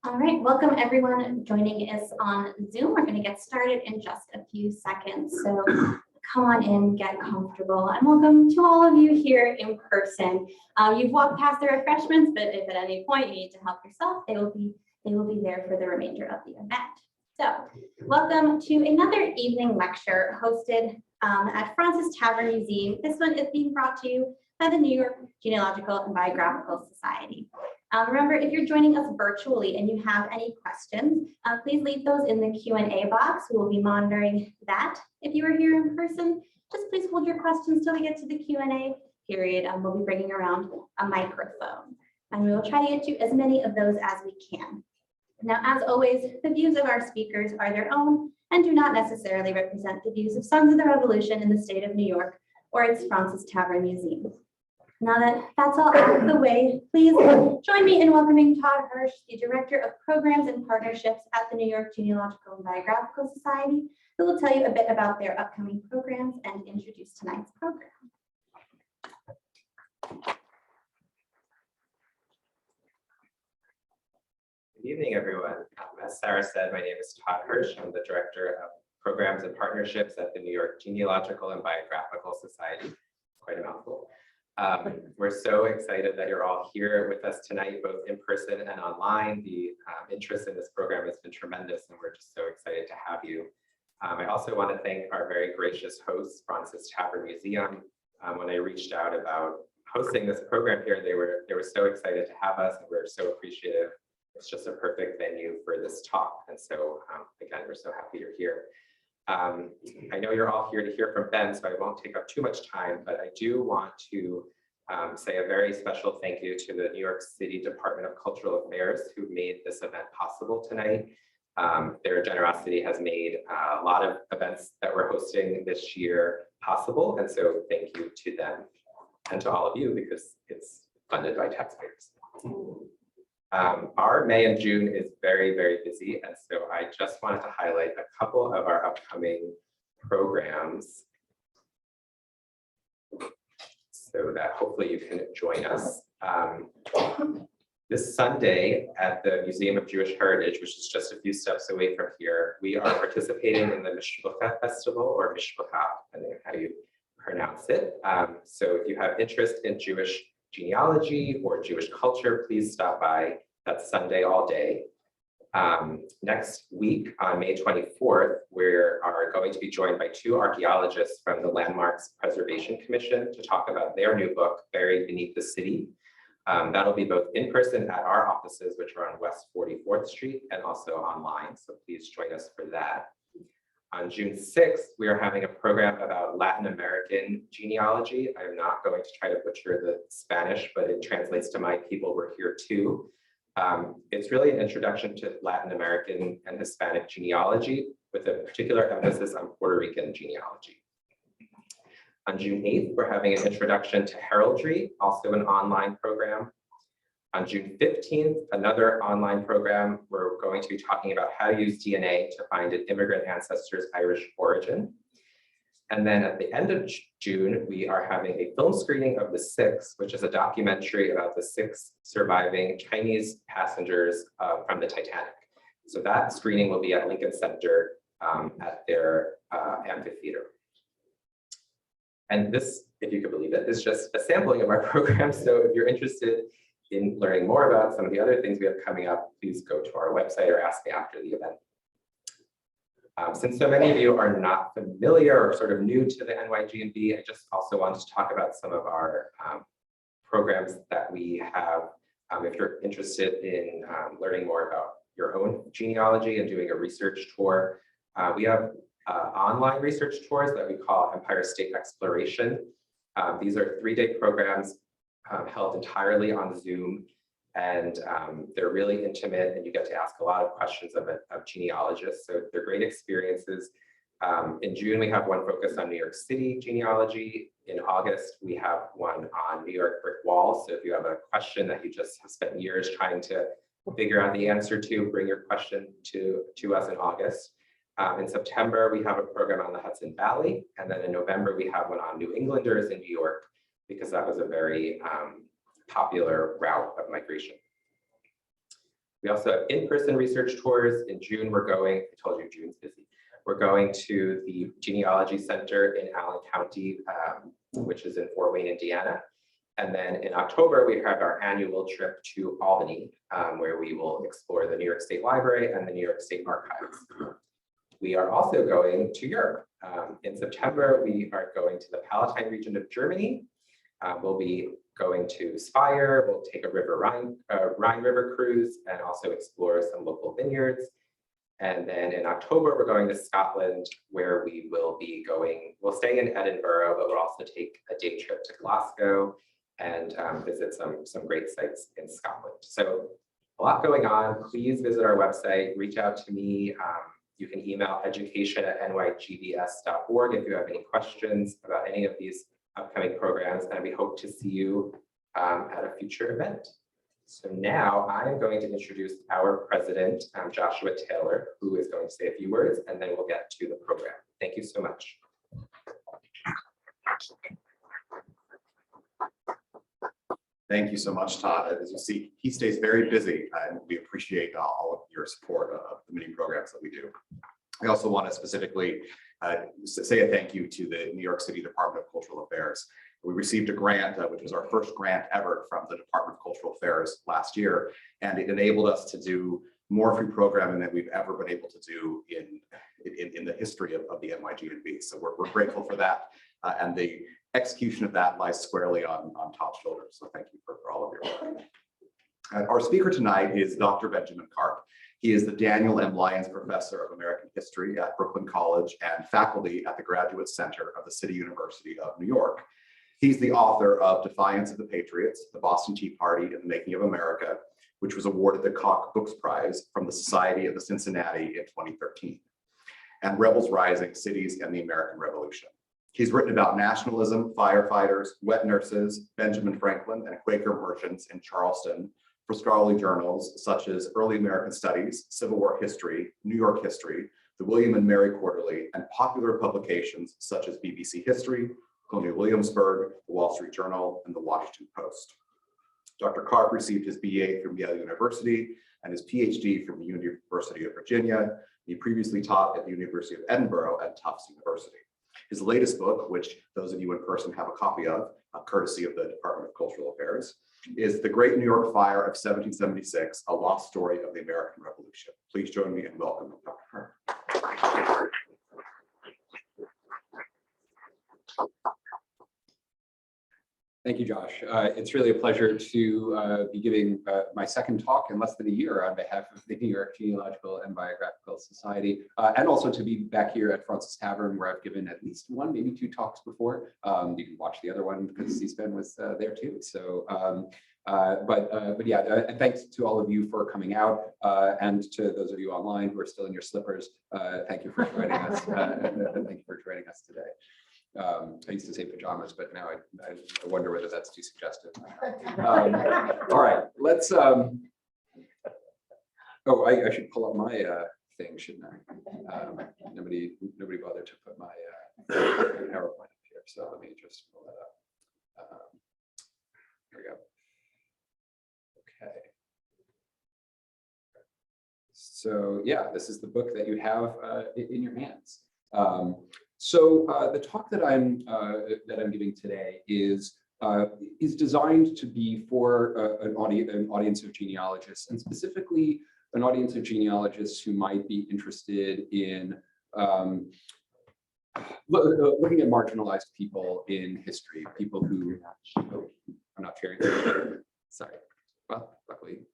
All right, welcome everyone joining us on Zoom. We're going to get started in just a few seconds. So come on in, get comfortable, and welcome to all of you here in person. You've walked past the refreshments, but if at any point you need to help yourself, they will be there for the remainder of the event. So welcome to another evening lecture hosted at Fraunces Tavern Museum. This one is being brought to you by the New York Genealogical and Biographical Society. Remember, if you're joining us virtually and you have any questions, please leave those in the Q&A box. We will be monitoring that. If you are here in person, just please hold your questions till we get to the Q&A period. We'll be bringing around a microphone, and we will try to get to as many of those as we can. Now, as always, the views of our speakers are their own and do not necessarily represent the views of Sons of the Revolution in the state of New York or its Fraunces Tavern Museum. Now that that's all out of the way, please join me in welcoming Todd Hirsch, the Director of Programs and Partnerships at the New York Genealogical and Biographical Society, who will tell you a bit about their upcoming programs and introduce tonight's program. Good evening, everyone. As Sarah said, my name is Todd Hirsch. I'm the Director of Programs and Partnerships at the New York Genealogical and Biographical Society. Quite a mouthful. We're so excited that you're all here with us tonight, both in person and online. The interest in this program has been tremendous, and we're just so excited to have you. I also want to thank our very gracious hosts, Fraunces Tavern Museum. When I reached out about hosting this program here, they were so excited to have us, and we're so appreciative. It's just a perfect venue for this talk, and so again, we're so happy you're here. I know you're all here to hear from Ben, so I won't take up too much time, but I do want to say a very special thank you to the New York City Department of Cultural Affairs who made this event possible tonight. Their generosity has made a lot of events that we're hosting this year possible, and so thank you to them and to all of you because it's funded by taxpayers. Our May and June is very, very busy, and so I just wanted to highlight a couple of our upcoming programs so that hopefully you can join us. This Sunday at the Museum of Jewish Heritage, which is just a few steps away from here, we are participating in the Mishpucha Festival, or Mishpucha, depending on how you pronounce it. So if you have interest in Jewish genealogy or Jewish culture, please stop by. That's Sunday all day. Next week on May 24th, we are going to be joined by two archaeologists from the Landmarks Preservation Commission to talk about their new book, Buried Beneath the City. That'll be both in person at our offices, which are on West 44th Street, and also online, so please join us for that. On June 6th, we are having a program about Latin American genealogy. I'm not going to try to butcher the Spanish, but it translates to My People Were Here Too. It's really an introduction to Latin American and Hispanic genealogy with a particular emphasis on Puerto Rican genealogy. On June 8th, we're having an introduction to heraldry, also an online program. On June 15th, another online program, we're going to be talking about how to use DNA to find an immigrant ancestor's Irish origin. And then at the end of June, we are having a film screening of The Six, which is a documentary about the 6 surviving Chinese passengers from the Titanic. So that screening will be at Lincoln Center at their amphitheater. And this, if you could believe it, is just a sampling of our program. So if you're interested in learning more about some of the other things we have coming up, please go to our website or ask me after the event. Since so many of you are not familiar or sort of new to the NYGNB, I just also wanted to talk about some of our programs that we have. If you're interested in learning more about your own genealogy and doing a research tour, we have online research tours that we call Empire State Exploration. These are 3-day programs held entirely on Zoom, and they're really intimate, and you get to ask a lot of questions of genealogists, so they're great experiences. In June, we have one focused on New York City genealogy. In August, we have one on New York brick walls, so if you have a question that you just have spent years trying to figure out the answer to, bring your question to us in August. In September, we have a program on the Hudson Valley, and then in November, we have one on New Englanders in New York, because that was a very popular route of migration. We also have in-person research tours. In June, we're going, I told you June's busy. We're going to the Genealogy Center in Allen County, which is in Fort Wayne, Indiana. And then in October, we have our annual trip to Albany, where we will explore the New York State Library and the New York State Archives. We are also going to Europe. In September, we are going to the Palatine region of Germany. We'll be going to Speyer, we'll take a Rhine River cruise and also explore some local vineyards. And then in October, we're going to Scotland, where we will be going, we'll stay in Edinburgh, but we'll also take a day trip to Glasgow and visit some great sites in Scotland. So a lot going on. Please visit our website, reach out to me. You can email education@nygbs.org if you have any questions about any of these upcoming programs, and we hope to see you at a future event. So now I'm going to introduce our president, Joshua Taylor, who is going to say a few words, and then we'll get to the program. Thank you so much. Thank you so much, Todd. As you see, he stays very busy, and we appreciate all of your support of the many programs that we do. I also want to specifically say a thank you to the New York City Department of Cultural Affairs. We received a grant, which was our first grant ever from the Department of Cultural Affairs last year, and it enabled us to do more free programming than we've ever been able to do in the history of the NYGNB. So we're grateful for that, and the execution of that lies squarely on Todd's shoulders. So thank you for all of your work. Our speaker tonight is Dr. Benjamin Carp. He is the Daniel M. Lyons Professor of American History at Brooklyn College and faculty at the Graduate Center of the City University of New York. He's the author of Defiance of the Patriots, the Boston Tea Party and the Making of America, which was awarded the Koch Books Prize from the Society of the Cincinnati in 2013, and Rebels Rising, Cities and the American Revolution. He's written about nationalism, firefighters, wet nurses, Benjamin Franklin, and Quaker merchants in Charleston for scholarly journals such as Early American Studies, Civil War History, New York History, the William and Mary Quarterly, and popular publications such as BBC History, Colonial Williamsburg, the Wall Street Journal, and the Washington Post. Dr. Carp received his BA from Yale University and his PhD from the University of Virginia. He previously taught at the University of Edinburgh and Tufts University. His latest book, which those of you in person have a copy of, courtesy of the Department of Cultural Affairs, is The Great New York Fire of 1776, A Lost Story of the American Revolution. Please join me in welcoming Dr. Carp. Thank you, Josh. It's really a pleasure to be giving my second talk in less than a year on behalf of the New York Genealogical and Biographical Society, and also to be back here at Fraunces Tavern, where I've given at least one, maybe two talks before. You can watch the other one because C-SPAN was there too. So, but yeah, and thanks to all of you for coming out, and to those of you online who are still in your slippers. Thank you for joining us. Thank you for joining us today. I used to say pajamas, but now I wonder whether that's too suggestive. All right, let's. Oh, I should pull up my thing, shouldn't I? Nobody bothered to put my PowerPoint up here, so let me just pull that up. Here we go. Okay. So yeah, this is the book that you have in your hands. So the talk that I'm giving today is designed to be for an audience of genealogists, and specifically an audience of genealogists who might be interested in looking at marginalized people in history, people who I'm not sharing. Sorry. Well, luckily.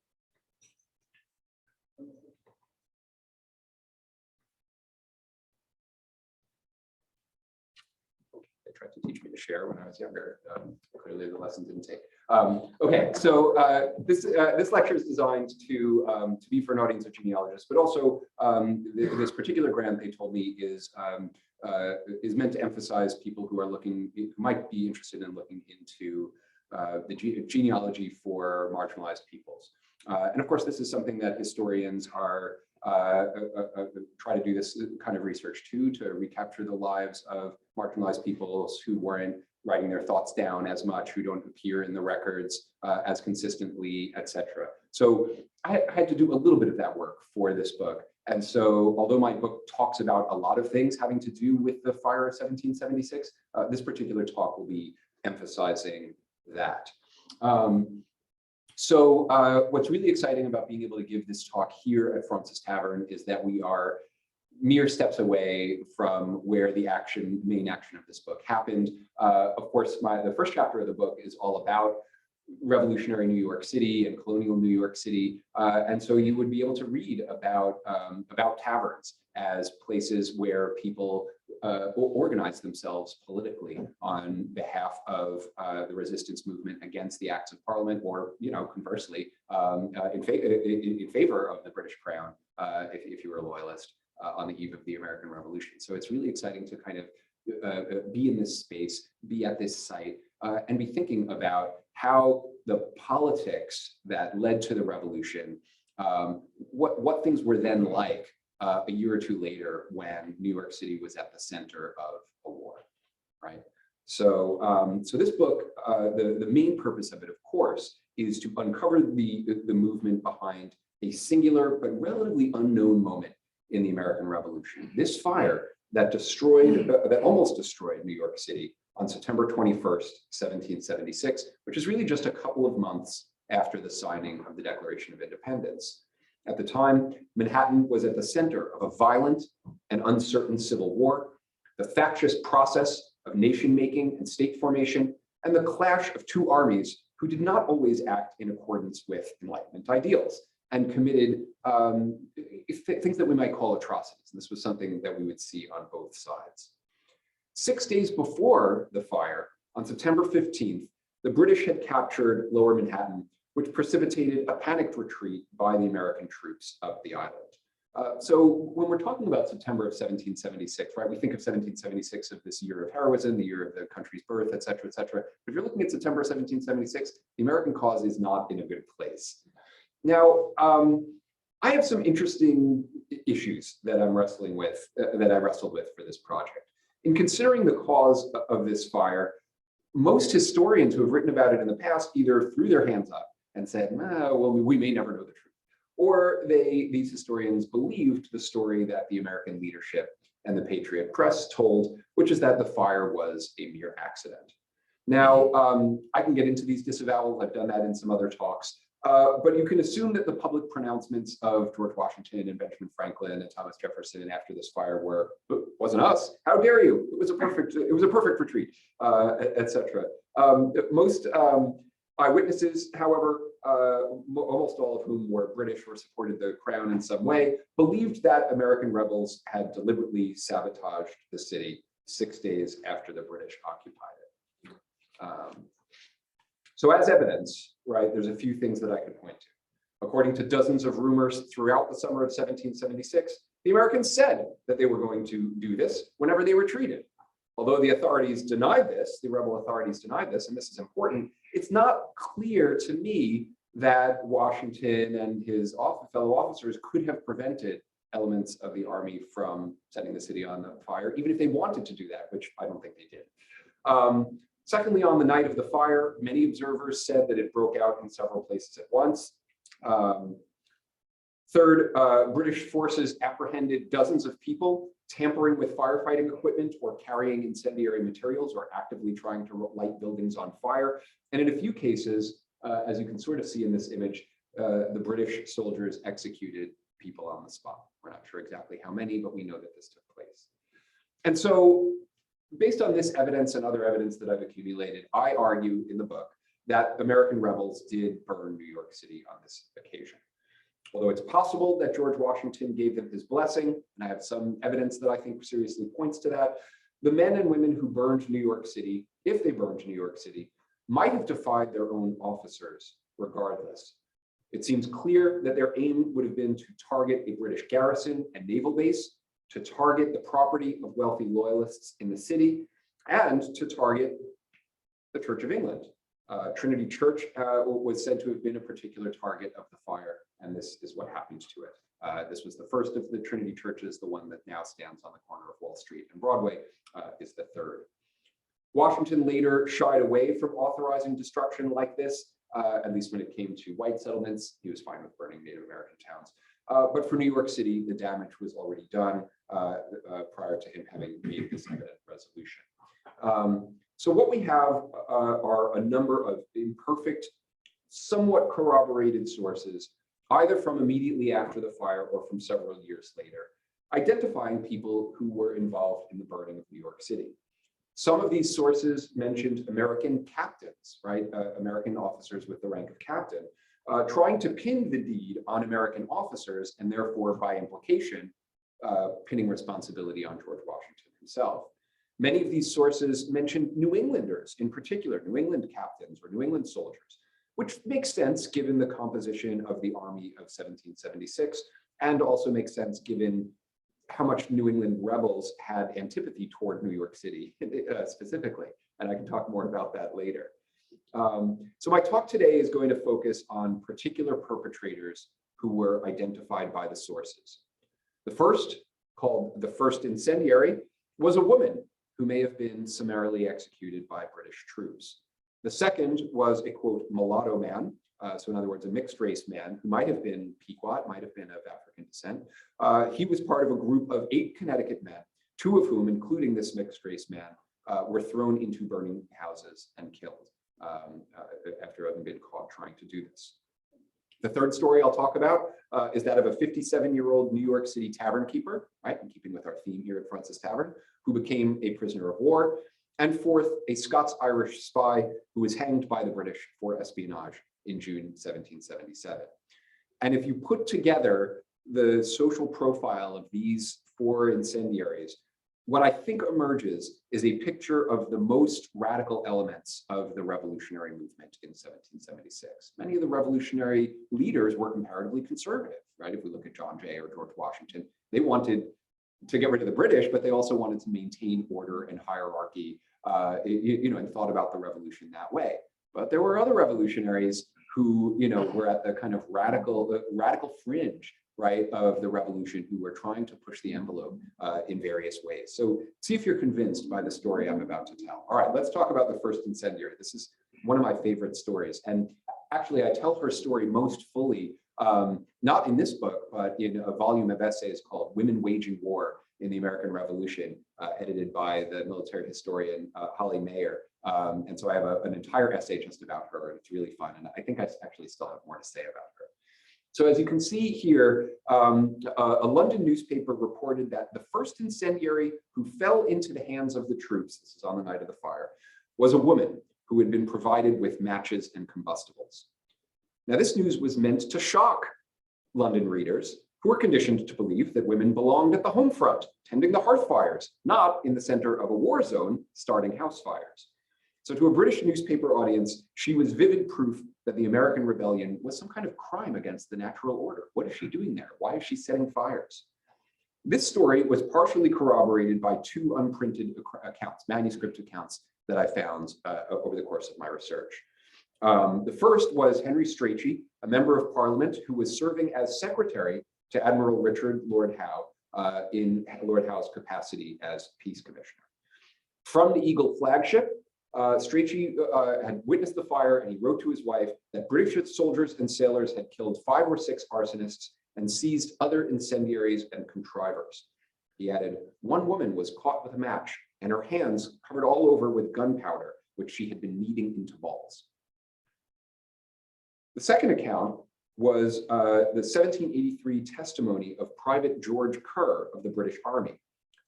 Tried to teach me to share when I was younger. Clearly the lesson didn't take. Okay, so this lecture is designed to be for an audience of genealogists, but also this particular grant, they told me, is meant to emphasize people who are who might be interested in looking into the genealogy for marginalized peoples. And of course, this is something that historians are try to do this kind of research too, to recapture the lives of marginalized peoples who weren't writing their thoughts down as much, who don't appear in the records as consistently, etc. So I had to do a little bit of that work for this book. And so although my book talks about a lot of things having to do with the fire of 1776, this particular talk will be emphasizing that. What's really exciting about being able to give this talk here at Fraunces Tavern is that we are mere steps away from where the main action of this book happened. Of course, the first chapter of the book is all about revolutionary New York City and colonial New York City. And so you would be able to read about taverns as places where people organize themselves politically on behalf of the resistance movement against the Acts of Parliament, or, conversely, in favor of the British Crown, if you were a loyalist on the eve of the American Revolution. So it's really exciting to kind of be in this space, be at this site, and be thinking about how the politics that led to the revolution, what things were then like a year or two later when New York City was at the center of a war, right? So, so this book, the main purpose of it, of course, is to uncover the movement behind a singular but relatively unknown moment in the American Revolution. This fire that almost destroyed New York City on September 21st, 1776, which is really just a couple of months after the signing of the Declaration of Independence. At the time, Manhattan was at the center of a violent and uncertain civil war, the factious process of nation-making and state formation, and the clash of two armies who did not always act in accordance with Enlightenment ideals and committed things that we might call atrocities. And this was something that we would see on both sides. 6 days before the fire, on September 15th, the British had captured Lower Manhattan, which precipitated a panicked retreat by the American troops up the island. So when we're talking about September of 1776, right, we think of 1776 of this year of heroism, the year of the country's birth, et cetera, et cetera. But if you're looking at September 1776, the American cause is not in a good place. Now, I have some interesting issues that I'm wrestling with, that I wrestled with for this project. In considering the cause of this fire, most historians who have written about it in the past either threw their hands up and said, well, we may never know the truth. Or these historians believed the story that the American leadership and the Patriot press told, which is that the fire was a mere accident. Now, I can get into these disavowals. I've done that in some other talks. But you can assume that the public pronouncements of George Washington and Benjamin Franklin and Thomas Jefferson after this fire were, wasn't us. How dare you? It was a perfect retreat, etc. Most eyewitnesses, however, almost all of whom were British or supported the crown in some way, believed that American rebels had deliberately sabotaged the city 6 days after the British occupied it. So as evidence, right, there's a few things that I could point to. According to dozens of rumors throughout the summer of 1776, the Americans said that they were going to do this whenever they retreated. Although the authorities denied this, the rebel authorities denied this, and this is important, it's not clear to me that Washington and his fellow officers could have prevented elements of the army from setting the city on fire, even if they wanted to do that, which I don't think they did. Secondly, on the night of the fire, many observers said that it broke out in several places at once. Third, British forces apprehended dozens of people tampering with firefighting equipment or carrying incendiary materials or actively trying to light buildings on fire. And in a few cases, as you can sort of see in this image, the British soldiers executed people on the spot. We're not sure exactly how many, but we know that this took place. And so, based on this evidence and other evidence that I've accumulated, I argue in the book that American rebels did burn New York City on this occasion. Although it's possible that George Washington gave them his blessing, and I have some evidence that I think seriously points to that, the men and women who burned New York City, if they burned New York City, might have defied their own officers regardless. It seems clear that their aim would have been to target a British garrison and naval base, to target the property of wealthy loyalists in the city, and to target the Church of England. Trinity Church was said to have been a particular target of the fire, and this is what happened to it. This was the first of the Trinity churches. The one that now stands on the corner of Wall Street and Broadway is the third. Washington later shied away from authorizing destruction like this, at least when it came to white settlements. He was fine with burning Native American towns. But for New York City, the damage was already done prior to him having made this evident resolution. So what we have are a number of imperfect, somewhat corroborated sources, either from immediately after the fire or from several years later, identifying people who were involved in the burning of New York City. Some of these sources mentioned American captains, right? American officers with the rank of captain, trying to pin the deed on American officers and therefore, by implication, pinning responsibility on George Washington himself. Many of these sources mentioned New Englanders, in particular, New England captains or New England soldiers, which makes sense given the composition of the Army of 1776, and also makes sense given how much New England rebels had antipathy toward New York City specifically, and I can talk more about that later. So my talk today is going to focus on particular perpetrators who were identified by the sources. The first, called the first incendiary, was a woman who may have been summarily executed by British troops. The second was a, quote, mulatto man, so in other words, a mixed race man who might have been Pequot, might have been of African descent. He was part of a group of 8 Connecticut men, 2 of whom, including this mixed race man, were thrown into burning houses and killed after having been caught trying to do this. The third story I'll talk about is that of a 57-year-old New York City tavern keeper, right, in keeping with our theme here at Fraunces Tavern, who became a prisoner of war. And fourth, a Scots-Irish spy who was hanged by the British for espionage in June 1777. And if you put together the social profile of these 4 incendiaries, what I think emerges is a picture of the most radical elements of the revolutionary movement in 1776. Many of the revolutionary leaders were comparatively conservative, right? If we look at John Jay or George Washington, they wanted to get rid of the British, but they also wanted to maintain order and hierarchy, and thought about the revolution that way. But there were other revolutionaries who, were at the kind of radical fringe, right, of the revolution, who were trying to push the envelope in various ways. So see if you're convinced by the story I'm about to tell. All right, let's talk about the first incendiary. This is one of my favorite stories. And actually, I tell her story most fully, not in this book, but in a volume of essays called Women Waging War in the American Revolution, edited by the military historian Holly Mayer. And so I have an entire essay just about her, and it's really fun. And I think I actually still have more to say about her. So as you can see here, a London newspaper reported that the first incendiary who fell into the hands of the troops, this is on the night of the fire, was a woman who had been provided with matches and combustibles. Now, this news was meant to shock London readers, who were conditioned to believe that women belonged at the home front, tending the hearth fires, not in the center of a war zone, starting house fires. So to a British newspaper audience, she was vivid proof that the American rebellion was some kind of crime against the natural order. What is she doing there? Why is she setting fires? This story was partially corroborated by 2 unprinted accounts, manuscript accounts, that I found over the course of my research. The first was Henry Strachey, a member of Parliament who was serving as secretary to Admiral Richard Lord Howe in Lord Howe's capacity as peace commissioner. From the Eagle flagship, Strachey had witnessed the fire, and he wrote to his wife that British soldiers and sailors had killed 5 or 6 arsonists and seized other incendiaries and contrivers. He added, one woman was caught with a match and her hands covered all over with gunpowder, which she had been kneading into balls. The second account was the 1783 testimony of Private George Kerr of the British Army.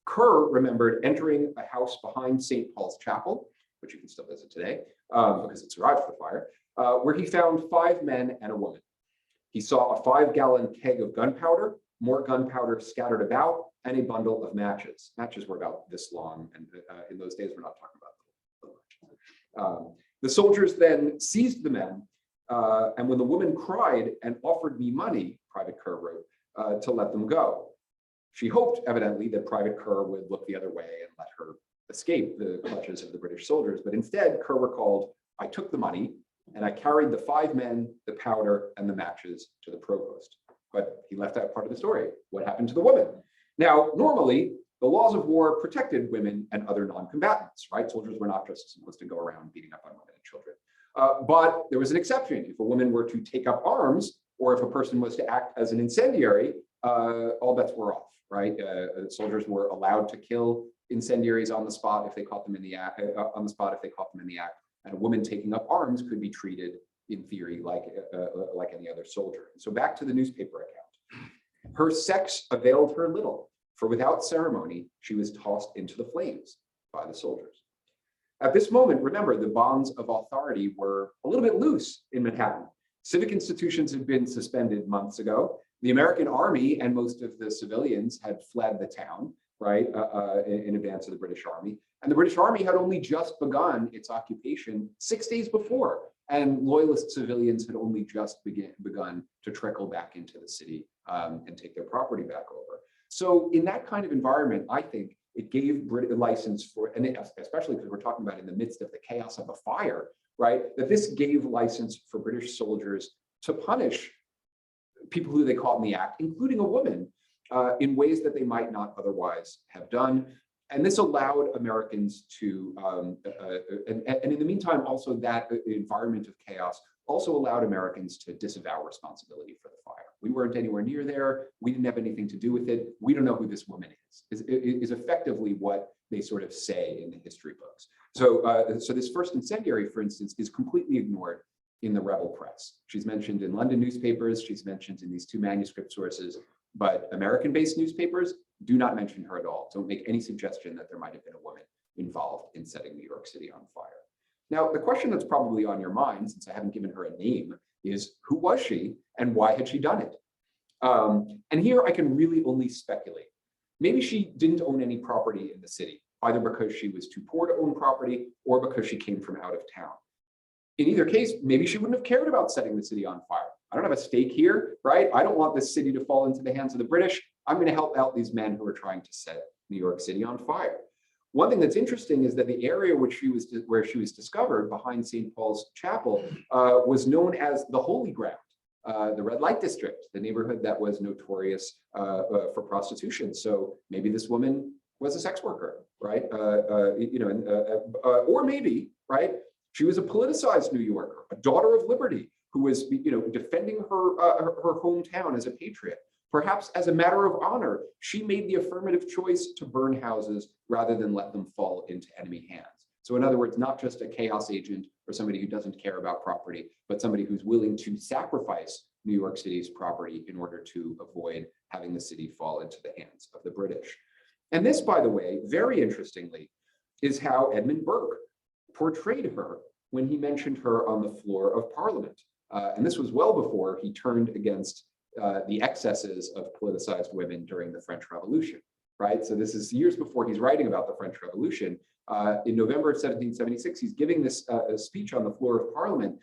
Kerr remembered entering a house behind St. Paul's Chapel, which you can still visit today because it survived the fire, where he found 5 men and a woman. He saw a 5-gallon keg of gunpowder, more gunpowder scattered about, and a bundle of matches. Matches were about this long, and in those days, we're not talking about them. The soldiers then seized the men, and when the woman cried and offered me money, Private Kerr wrote, to let them go. She hoped, evidently, that Private Kerr would look the other way and let her escape the clutches of the British soldiers. But instead, Kerr recalled, I took the money and I carried the 5 men, the powder, and the matches to the provost. But he left out part of the story. What happened to the woman? Now, normally, the laws of war protected women and other non-combatants, right? Soldiers were not just supposed to go around beating up on women and children. But there was an exception. If a woman were to take up arms, or if a person was to act as an incendiary, all bets were off, right? Soldiers were allowed to kill incendiaries on the spot if they caught them in the act, and a woman taking up arms could be treated, in theory, like any other soldier. So back to the newspaper account. Her sex availed her little, for without ceremony, she was tossed into the flames by the soldiers. At this moment, remember, the bonds of authority were a little bit loose in Manhattan. Civic institutions had been suspended months ago. The American army and most of the civilians had fled the town, right, in advance of the British army. And the British army had only just begun its occupation 6 days before. And loyalist civilians had only just begun to trickle back into the city and take their property back over. So in that kind of environment, I think it gave Britain license for, and especially because we're talking about in the midst of the chaos of a fire, right? That this gave license for British soldiers to punish people who they caught in the act, including a woman, in ways that they might not otherwise have done. And this allowed Americans to, and in the meantime, also that environment of chaos also allowed Americans to disavow responsibility for the fire. We weren't anywhere near there. We didn't have anything to do with it. We don't know who this woman is effectively what they sort of say in the history books. So, so this first incendiary, for instance, is completely ignored in the rebel press. She's mentioned in London newspapers. She's mentioned in these two manuscript sources, but American-based newspapers do not mention her at all. Don't make any suggestion that there might have been a woman involved in setting New York City on fire. Now, the question that's probably on your mind, since I haven't given her a name, is who was she and why had she done it? And here I can really only speculate. Maybe she didn't own any property in the city, either because she was too poor to own property or because she came from out of town. In either case, maybe she wouldn't have cared about setting the city on fire. I don't have a stake here, right? I don't want this city to fall into the hands of the British. I'm going to help out these men who are trying to set New York City on fire. One thing that's interesting is that the area where she was discovered, behind St. Paul's Chapel, was known as the Holy Ground, the red light district, the neighborhood that was notorious for prostitution. So maybe this woman was a sex worker, right? Or maybe, right, she was a politicized New Yorker, a daughter of liberty, who was, defending her hometown as a patriot. Perhaps as a matter of honor, she made the affirmative choice to burn houses rather than let them fall into enemy hands. So in other words, not just a chaos agent or somebody who doesn't care about property, but somebody who's willing to sacrifice New York City's property in order to avoid having the city fall into the hands of the British. And this, by the way, very interestingly, is how Edmund Burke portrayed her when he mentioned her on the floor of Parliament. And this was well before he turned against the excesses of politicized women during the French Revolution, right? So this is years before he's writing about the French Revolution. In November of 1776, he's giving this speech on the floor of Parliament,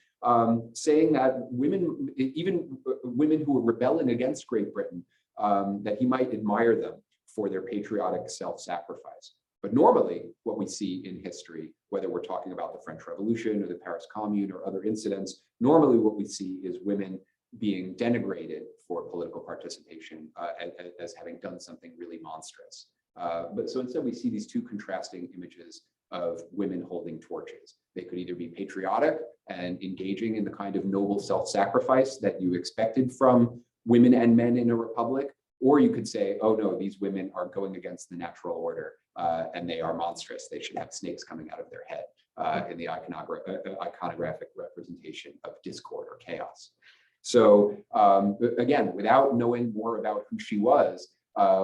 saying that women, even women who were rebelling against Great Britain, that he might admire them for their patriotic self-sacrifice. But normally, what we see in history, whether we're talking about the French Revolution or the Paris Commune or other incidents, normally what we see is women being denigrated for political participation as having done something really monstrous. But so instead we see these two contrasting images of women holding torches. They could either be patriotic and engaging in the kind of noble self-sacrifice that you expected from women and men in a republic, or you could say, oh no, these women are going against the natural order and they are monstrous. They should have snakes coming out of their head in the iconographic representation of discord or chaos. So again, without knowing more about who she was,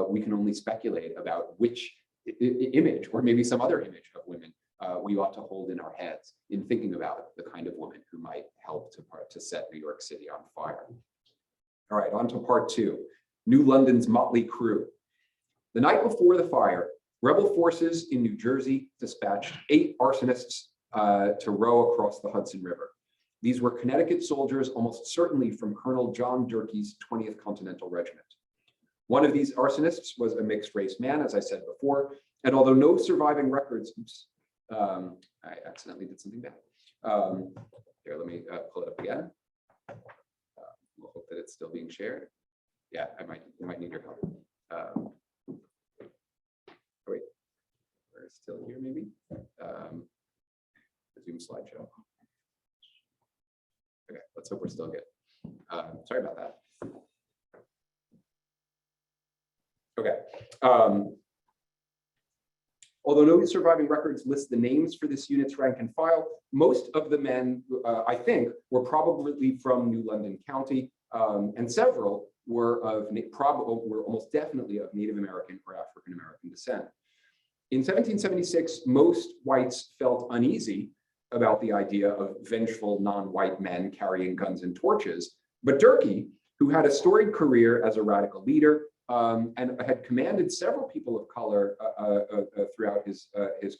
we can only speculate about which image, or maybe some other image of women, we ought to hold in our heads in thinking about the kind of woman who might help to set New York City on fire. All right, on to part two, New London's motley crew. The night before the fire, rebel forces in New Jersey dispatched 8 arsonists to row across the Hudson River. These were Connecticut soldiers, almost certainly from Colonel John Durkee's 20th Continental Regiment. One of these arsonists was a mixed race man, as I said before, and although no surviving records, I accidentally did something bad. Here, let me pull it up again. We'll hope that it's still being shared. Yeah, I might need your help. maybe. The Zoom slideshow. Okay, let's hope we're still good. Sorry about that. Okay. Although no surviving records list the names for this unit's rank and file, most of the men, I think, were probably from New London County, and several were almost definitely of Native American or African American descent. In 1776, most whites felt uneasy about the idea of vengeful non-white men carrying guns and torches, but Durkee, who had a storied career as a radical leader, and had commanded several people of color throughout his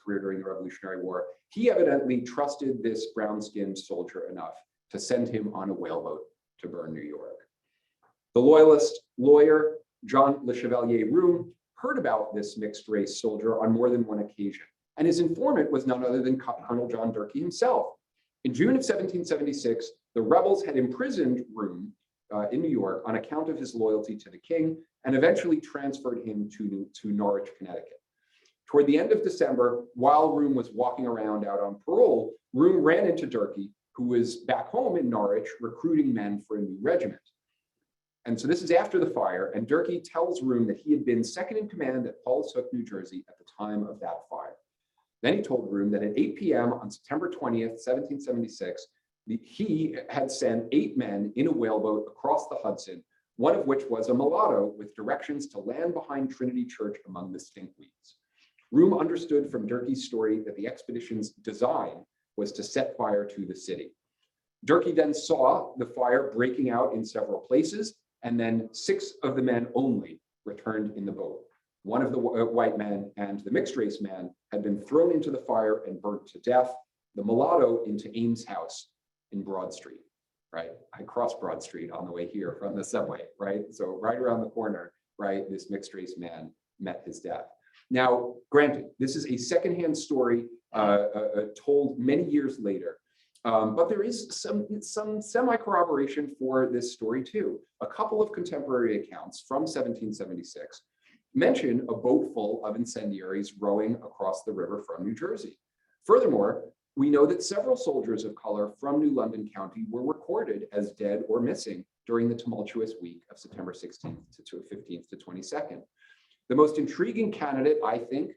career during the Revolutionary War, he evidently trusted this brown-skinned soldier enough to send him on a whaleboat to burn New York. The Loyalist lawyer, John Le Chevalier Room, heard about this mixed-race soldier on more than one occasion, and his informant was none other than Colonel John Durkee himself. In June of 1776, the rebels had imprisoned Room in New York on account of his loyalty to the king, and eventually transferred him to Norwich, Connecticut. Toward the end of December, while Room was walking around out on parole, Room ran into Durkee, who was back home in Norwich recruiting men for a new regiment. And so this is after the fire, and Durkee tells Room that he had been second in command at Paul's Hook, New Jersey at the time of that fire. Then he told Room that at 8 p.m. on September 20th, 1776, he had sent 8 men in a whaleboat across the Hudson, one of which was a mulatto with directions to land behind Trinity Church among the stinkweeds. Room understood from Durkee's story that the expedition's design was to set fire to the city. Durkee then saw the fire breaking out in several places, and then 6 of the men only returned in the boat. One of the white men and the mixed race man had been thrown into the fire and burnt to death, the mulatto into Ames' house in Broad Street, right? I crossed Broad Street on the way here from the subway, right? So right around the corner, right, this mixed race man met his death. Now, granted, this is a secondhand story told many years later, but there is some semi-corroboration for this story too. A couple of contemporary accounts from 1776 mention a boat full of incendiaries rowing across the river from New Jersey. Furthermore, we know that several soldiers of color from New London County were recorded as dead or missing during the tumultuous week of September 16th to 15th to 22nd. The most intriguing candidate, I think,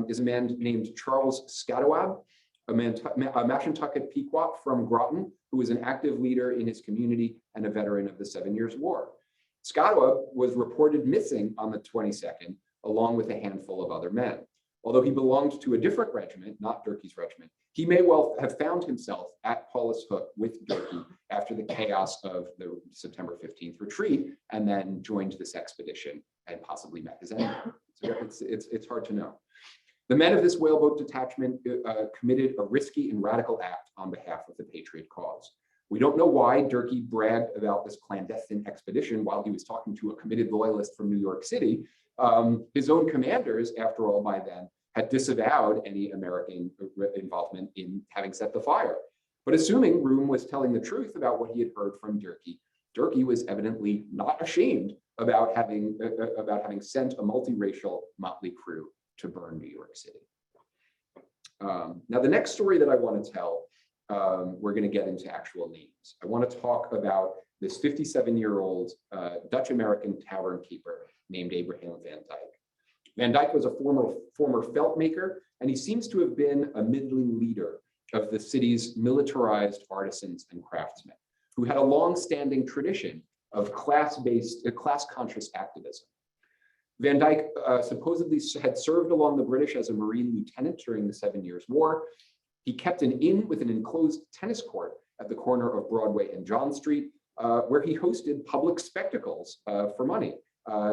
is a man named Charles Scatawab, a Mashantucket Pequot from Groton, who was an active leader in his community and a veteran of the 7 Years' War. Scatawab was reported missing on the 22nd, along with a handful of other men. Although he belonged to a different regiment, not Durkee's regiment, he may well have found himself at Paulus Hook with Durkee after the chaos of the September 15th retreat, and then joined this expedition and possibly met his enemy. So it's hard to know. The men of this whaleboat detachment committed a risky and radical act on behalf of the Patriot cause. We don't know why Durkee bragged about this clandestine expedition while he was talking to a committed loyalist from New York City. His own commanders, after all, by then, had disavowed any American involvement in having set the fire. But assuming Room was telling the truth about what he had heard from Durkee, Durkee was evidently not ashamed about having sent a multiracial motley crew to burn New York City. Now, the next story that I want to tell, we're going to get into actual names. I want to talk about this 57-year-old Dutch-American tavern keeper named Abraham Van Dyke. Van Dyke was a former felt maker, and he seems to have been a middling leader of the city's militarized artisans and craftsmen, who had a long-standing tradition of class-conscious activism. Van Dyke supposedly had served along the British as a Marine lieutenant during the 7 Years' War. He kept an inn with an enclosed tennis court at the corner of Broadway and John Street, where he hosted public spectacles for money,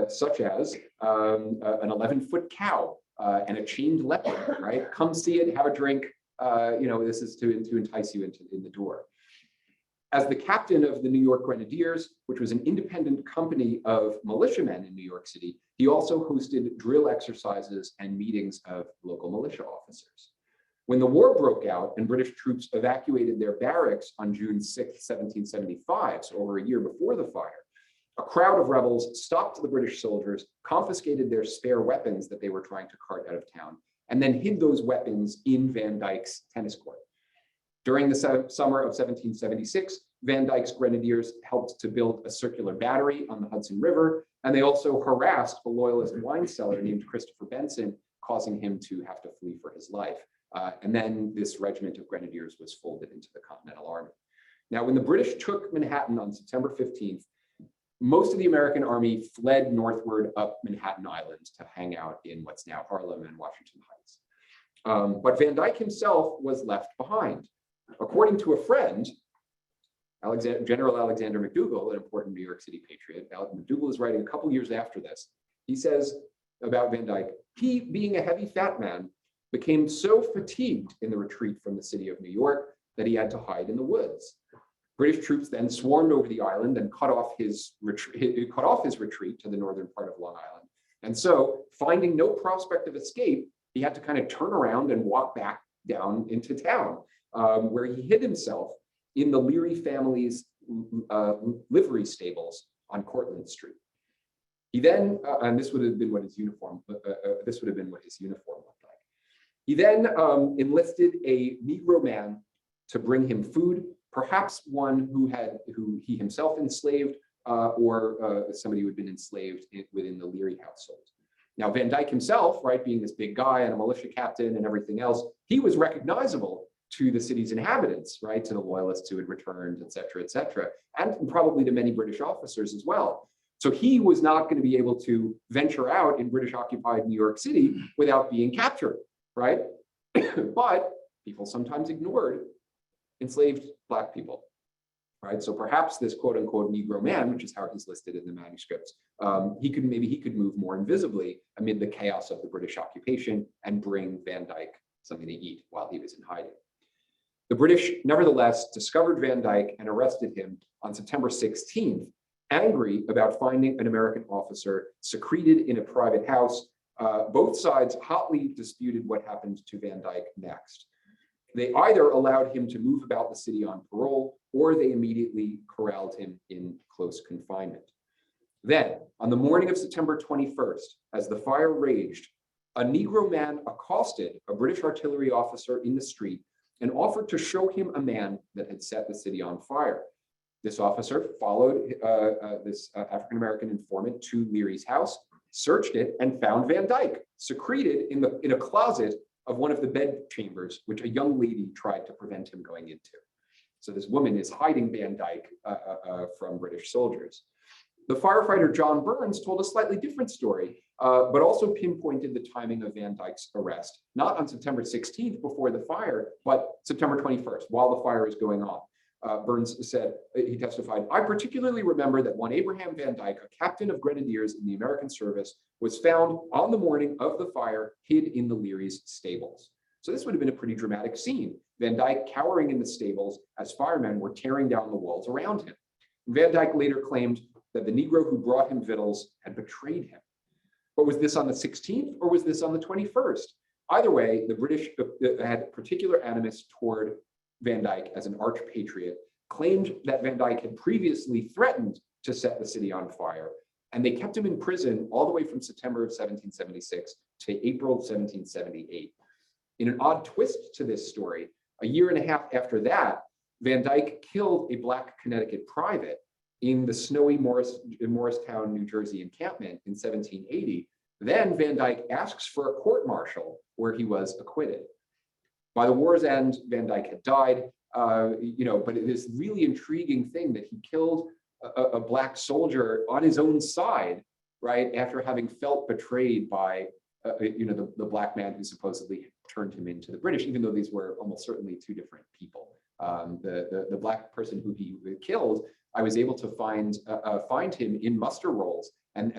such as an 11-foot cow and a chained leopard, right? Come see it, have a drink. This is to entice you in the door. As the captain of the New York Grenadiers, which was an independent company of militiamen in New York City, he also hosted drill exercises and meetings of local militia officers. When the war broke out and British troops evacuated their barracks on June 6, 1775, so over a year before the fire, a crowd of rebels stopped the British soldiers, confiscated their spare weapons that they were trying to cart out of town, and then hid those weapons in Van Dyck's tennis court. During the summer of 1776, Van Dyck's grenadiers helped to build a circular battery on the Hudson River, and they also harassed a Loyalist wine seller named Christopher Benson, causing him to have to flee for his life. And then this regiment of grenadiers was folded into the Continental Army. Now, when the British took Manhattan on September 15th, most of the American army fled northward up Manhattan Island to hang out in what's now Harlem and Washington Heights. But Van Dyck himself was left behind. According to a friend, General Alexander McDougall, an important New York City patriot, McDougall is writing a couple years after this. He says about Van Dyck, he, being a heavy fat man, became so fatigued in the retreat from the city of New York that he had to hide in the woods. British troops then swarmed over the island and cut off his retreat to the northern part of Long Island. And so, finding no prospect of escape, he had to kind of turn around and walk back down into town, where he hid himself in the Leary family's livery stables on Cortlandt Street. He then, and this would have been what his uniform, looked like. He then enlisted a Negro man to bring him food, perhaps one who he himself enslaved, or somebody who had been enslaved within the Leary household. Now, Van Dyck himself, right, being this big guy and a militia captain and everything else, he was recognizable to the city's inhabitants, right, to the Loyalists who had returned, et cetera, and probably to many British officers as well. So he was not going to be able to venture out in British-occupied New York City without being captured, right? But people sometimes ignored enslaved Black people, right? So perhaps this quote-unquote Negro man, which is how he's listed in the manuscripts, he could move more invisibly amid the chaos of the British occupation and bring Van Dyck something to eat while he was in hiding. The British, nevertheless, discovered Van Dyck and arrested him on September 16th, angry about finding an American officer secreted in a private house. Both sides hotly disputed what happened to Van Dyck next. They either allowed him to move about the city on parole, or they immediately corralled him in close confinement. Then, on the morning of September 21st, as the fire raged, a Negro man accosted a British artillery officer in the street and offered to show him a man that had set the city on fire. This officer followed this African-American informant to Leary's house, searched it, and found Van Dyck secreted in a closet of one of the bed chambers, which a young lady tried to prevent him going into. So this woman is hiding Van Dyck from British soldiers. The firefighter John Burns told a slightly different story, but also pinpointed the timing of Van Dyck's arrest, not on September 16th before the fire, but September 21st, while the fire is going on. Burns said, he testified, "I particularly remember that one Abraham Van Dyck, a captain of grenadiers in the American service, was found on the morning of the fire hid in the Leary's stables." So this would have been a pretty dramatic scene. Van Dyck cowering in the stables as firemen were tearing down the walls around him. Van Dyck later claimed that the Negro who brought him victuals had betrayed him. But was this on the 16th or was this on the 21st? Either way, the British had particular animus toward Van Dyck as an arch patriot, claimed that Van Dyck had previously threatened to set the city on fire, and they kept him in prison all the way from September of 1776 to April 1778. In an odd twist to this story, a year and a half after that, Van Dyck killed a Black Connecticut private in the snowy Morristown, New Jersey encampment in 1780. Then Van Dyck asks for a court-martial where he was acquitted. By the war's end, Van Dyck had died, but it is really intriguing thing that he killed a Black soldier on his own side, right, after having felt betrayed by, the Black man who supposedly turned him into the British, even though these were almost certainly two different people. The Black person who he killed, I was able to find him in muster rolls, and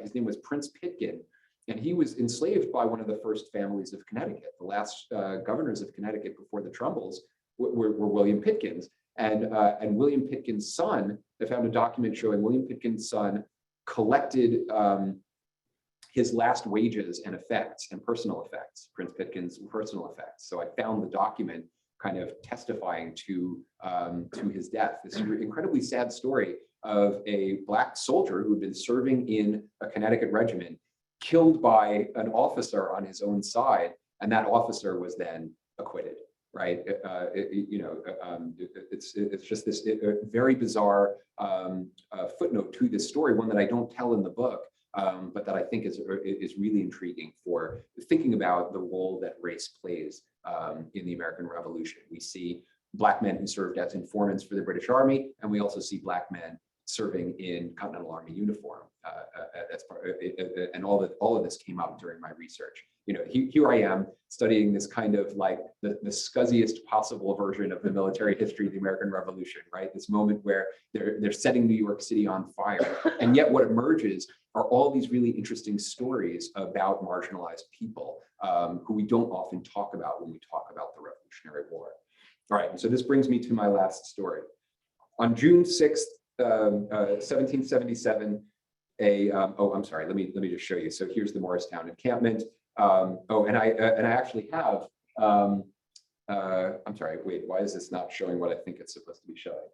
his name was Prince Pitkin, and he was enslaved by one of the first families of Connecticut. The last governors of Connecticut before the Trumbles were William Pitkin's, and William Pitkin's son. They found a document showing William Pitkin's son collected his last wages and effects and personal effects, Prince Pitkin's personal effects. So I found the document kind of testifying to his death. This incredibly sad story of a Black soldier who had been serving in a Connecticut regiment, killed by an officer on his own side, and that officer was then acquitted, right? It's just this very bizarre footnote to this story, one that I don't tell in the book, but that I think is really intriguing for thinking about the role that race plays in the American Revolution. We see Black men who served as informants for the British Army, and we also see Black men serving in Continental Army uniform. And all of this came up during my research. Here I am studying this kind of like the scuzziest possible version of the military history of the American Revolution, right? This moment where they're setting New York City on fire. And yet what emerges are all these really interesting stories about marginalized people who we don't often talk about when we talk about the Revolutionary War. All right, and so this brings me to my last story. On June 6th, 1777, I'm sorry, let me just show you. So here's the Morristown encampment. And I actually have, I'm sorry, wait, why is this not showing what I think it's supposed to be showing?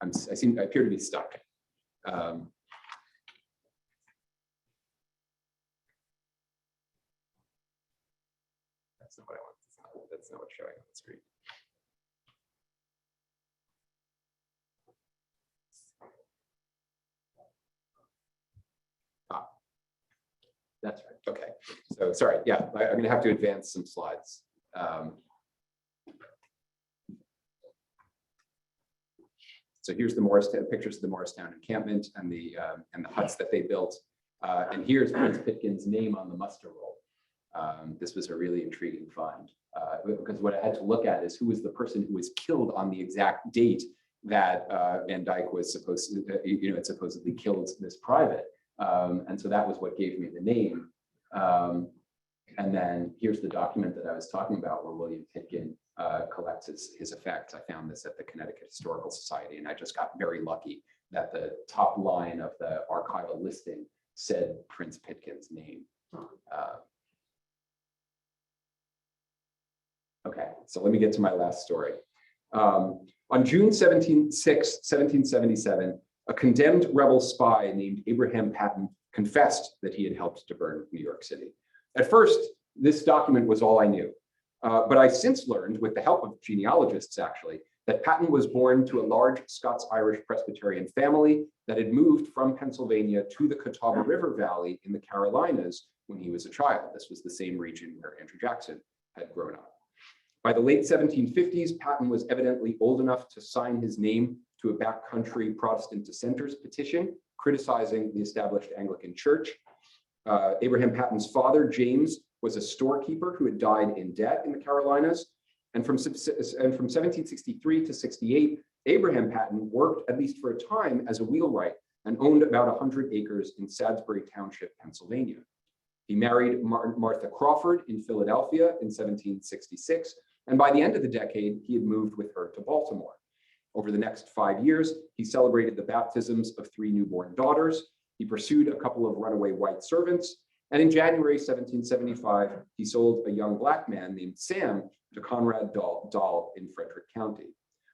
I appear to be stuck. That's not what I want. That's not what's showing on the screen. That's right. Okay. So sorry. Yeah, I'm going to have to advance some slides. So here's the Morristown pictures of the Morristown encampment and the huts that they built. And here's Prince Pitkin's name on the muster roll. This was a really intriguing find because what I had to look at is who was the person who was killed on the exact date that Van Dyke was supposed to, had supposedly killed this private. And so that was what gave me the name. And then here's the document that I was talking about where William Pitkin collects his effects. I found this at the Connecticut Historical Society, and I just got very lucky that the top line of the archival listing said Prince Pitkin's name. Okay, so let me get to my last story. On June 6, 1777, a condemned rebel spy named Abraham Patton confessed that he had helped to burn New York City. At first, this document was all I knew, but I since learned, with the help of genealogists actually, that Patton was born to a large Scots-Irish Presbyterian family that had moved from Pennsylvania to the Catawba River Valley in the Carolinas when he was a child. This was the same region where Andrew Jackson had grown up. By the late 1750s, Patton was evidently old enough to sign his name to a backcountry Protestant dissenters petition criticizing the established Anglican Church. Abraham Patton's father, James, was a storekeeper who had died in debt in the Carolinas. And from 1763 to 68, Abraham Patton worked, at least for a time, as a wheelwright and owned about 100 acres in Salisbury Township, Pennsylvania. He married Martha Crawford in Philadelphia in 1766, and by the end of the decade, he had moved with her to Baltimore. Over the next 5 years, he celebrated the baptisms of 3 newborn daughters. He pursued a couple of runaway white servants, and in January 1775, he sold a young Black man named Sam to Conrad Dahl in Frederick County.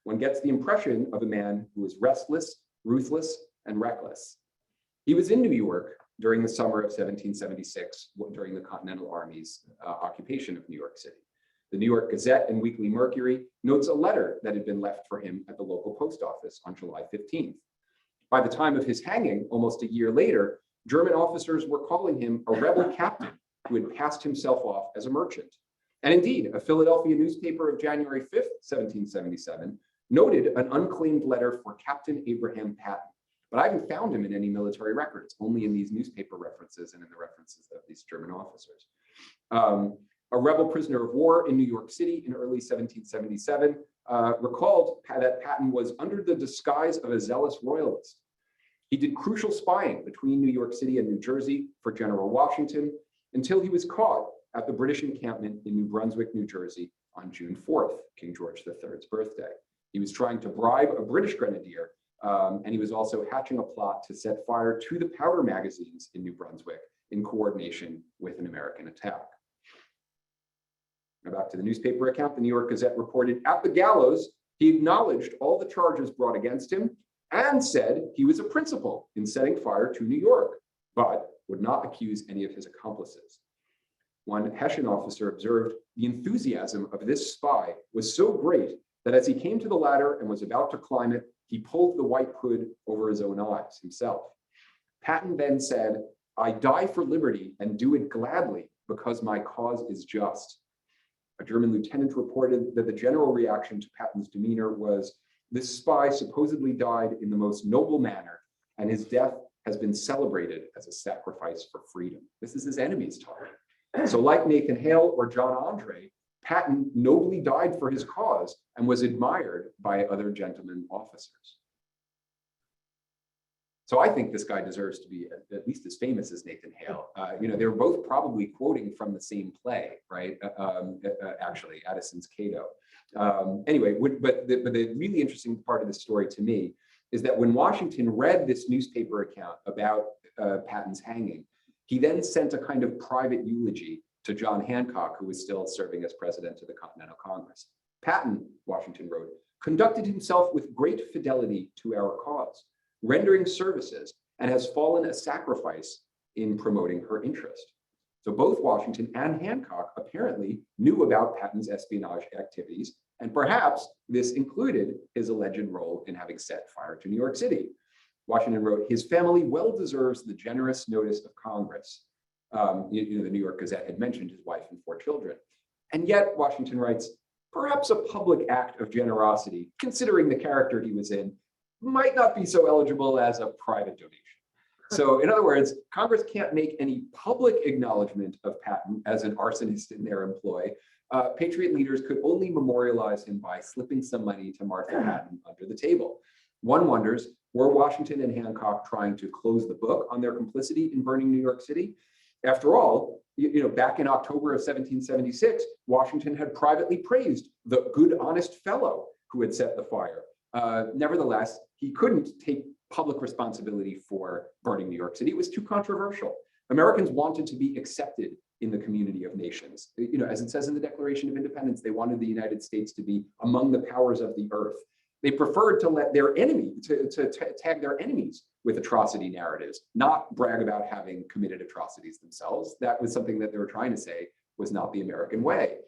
One gets the impression of a man who was restless, ruthless, and reckless. He was in New York during the summer of 1776, during the Continental Army's occupation of New York City. The New York Gazette and Weekly Mercury notes a letter that had been left for him at the local post office on July 15th. By the time of his hanging, almost a year later, German officers were calling him a rebel captain who had passed himself off as a merchant. And indeed, a Philadelphia newspaper of January 5th, 1777, noted an unclaimed letter for Captain Abraham Patton. But I haven't found him in any military records, only in these newspaper references and in the references of these German officers. A rebel prisoner of war in New York City in early 1777 recalled that Patton was under the disguise of a zealous royalist. He did crucial spying between New York City and New Jersey for General Washington until he was caught at the British encampment in New Brunswick, New Jersey on June 4th, King George III's birthday. He was trying to bribe a British grenadier, and he was also hatching a plot to set fire to the powder magazines in New Brunswick in coordination with an American attack. Now back to the newspaper account, the New York Gazette reported, at the gallows, he acknowledged all the charges brought against him, and said he was a principal in setting fire to New York, but would not accuse any of his accomplices. One Hessian officer observed the enthusiasm of this spy was so great that as he came to the ladder and was about to climb it, he pulled the white hood over his own eyes himself. Patton then said, "I die for liberty and do it gladly because my cause is just." A German lieutenant reported that the general reaction to Patton's demeanor was, "This spy supposedly died in the most noble manner, and his death has been celebrated as a sacrifice for freedom." This is his enemies talking. So like Nathan Hale or John Andre, Patton nobly died for his cause and was admired by other gentlemen officers. So I think this guy deserves to be at least as famous as Nathan Hale. They were both probably quoting from the same play, right? Actually, Addison's Cato. Anyway, but the really interesting part of the story to me is that when Washington read this newspaper account about Patton's hanging, he then sent a kind of private eulogy to John Hancock, who was still serving as president of the Continental Congress. Patton, Washington wrote, conducted himself with great fidelity to our cause, rendering services, and has fallen a sacrifice in promoting her interest. So both Washington and Hancock apparently knew about Patton's espionage activities, and perhaps this included his alleged role in having set fire to New York City. Washington wrote, "His family well deserves the generous notice of Congress." The New York Gazette had mentioned his wife and 4 children. And yet, Washington writes, "Perhaps a public act of generosity, considering the character he was in, might not be so eligible as a private donation." So in other words, Congress can't make any public acknowledgement of Patton as an arsonist in their employ. Patriot leaders could only memorialize him by slipping some money to Martha Patton under the table. One wonders, were Washington and Hancock trying to close the book on their complicity in burning New York City? After all, back in October of 1776, Washington had privately praised the good, honest fellow who had set the fire. Nevertheless, he couldn't take public responsibility for burning New York City. It was too controversial. Americans wanted to be accepted in the community of nations. As it says in the Declaration of Independence, they wanted the United States to be among the powers of the earth. They preferred to let their enemy, to tag their enemies with atrocity narratives, not brag about having committed atrocities themselves. That was something that they were trying to say was not the American way.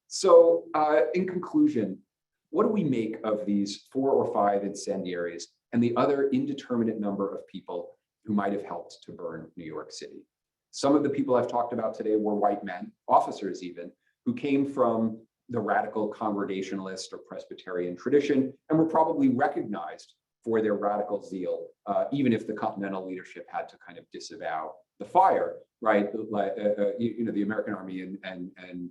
So in conclusion, what do we make of these 4 or 5 incendiaries and the other indeterminate number of people who might have helped to burn New York City? Some of the people I've talked about today were white men, officers even, who came from the radical Congregationalist or Presbyterian tradition and were probably recognized for their radical zeal, even if the Continental leadership had to kind of disavow the fire, right? The American Army and